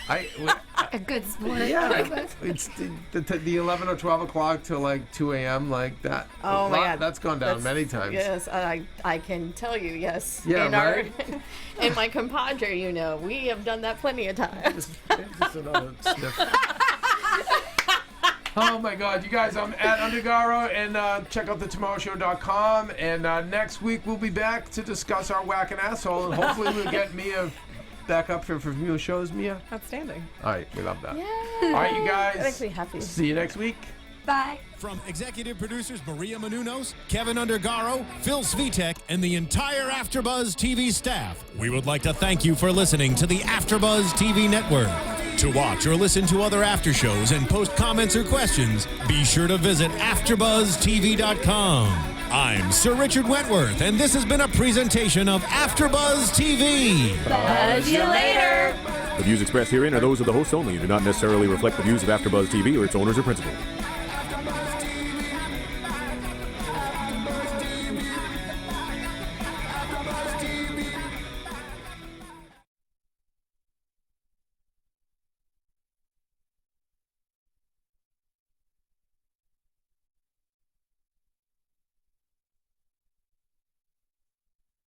Speaker 5: A good sport.
Speaker 2: yeah, it's the 11 or 12 o'clock till like 2 a.m. like that.
Speaker 4: Oh my God.
Speaker 2: That's gone down many times.
Speaker 4: Yes, I can tell you, yes.
Speaker 2: Yeah,
Speaker 4: in
Speaker 2: right?
Speaker 4: In my compadre, we have done that plenty of times.
Speaker 2: Just another sniff. Oh my God, you guys! I'm at Undergaro, and check out thetomorrowshow.com. And next week we'll be back to discuss our whacking asshole, and hopefully we'll get Mia back up here for few shows. Mia,
Speaker 1: Outstanding.
Speaker 2: all right, we love that.
Speaker 4: Yeah.
Speaker 2: All right, you
Speaker 4: That makes
Speaker 2: guys.
Speaker 4: me happy.
Speaker 2: See you next week.
Speaker 5: Bye.
Speaker 3: From executive producers Maria Menounos, Keven Undergaro, Phil Svitek, and the entire AfterBuzz TV staff, we would like to thank you for listening to the AfterBuzz TV network. To watch or listen to other after shows and post comments or questions, be sure to visit AfterBuzzTV.com. I'm Sir Richard Wentworth, and this has been a presentation of AfterBuzz TV.
Speaker 5: See you later.
Speaker 6: The views expressed herein are those of the hosts only and do not necessarily reflect the views of AfterBuzz TV or its owners or principals.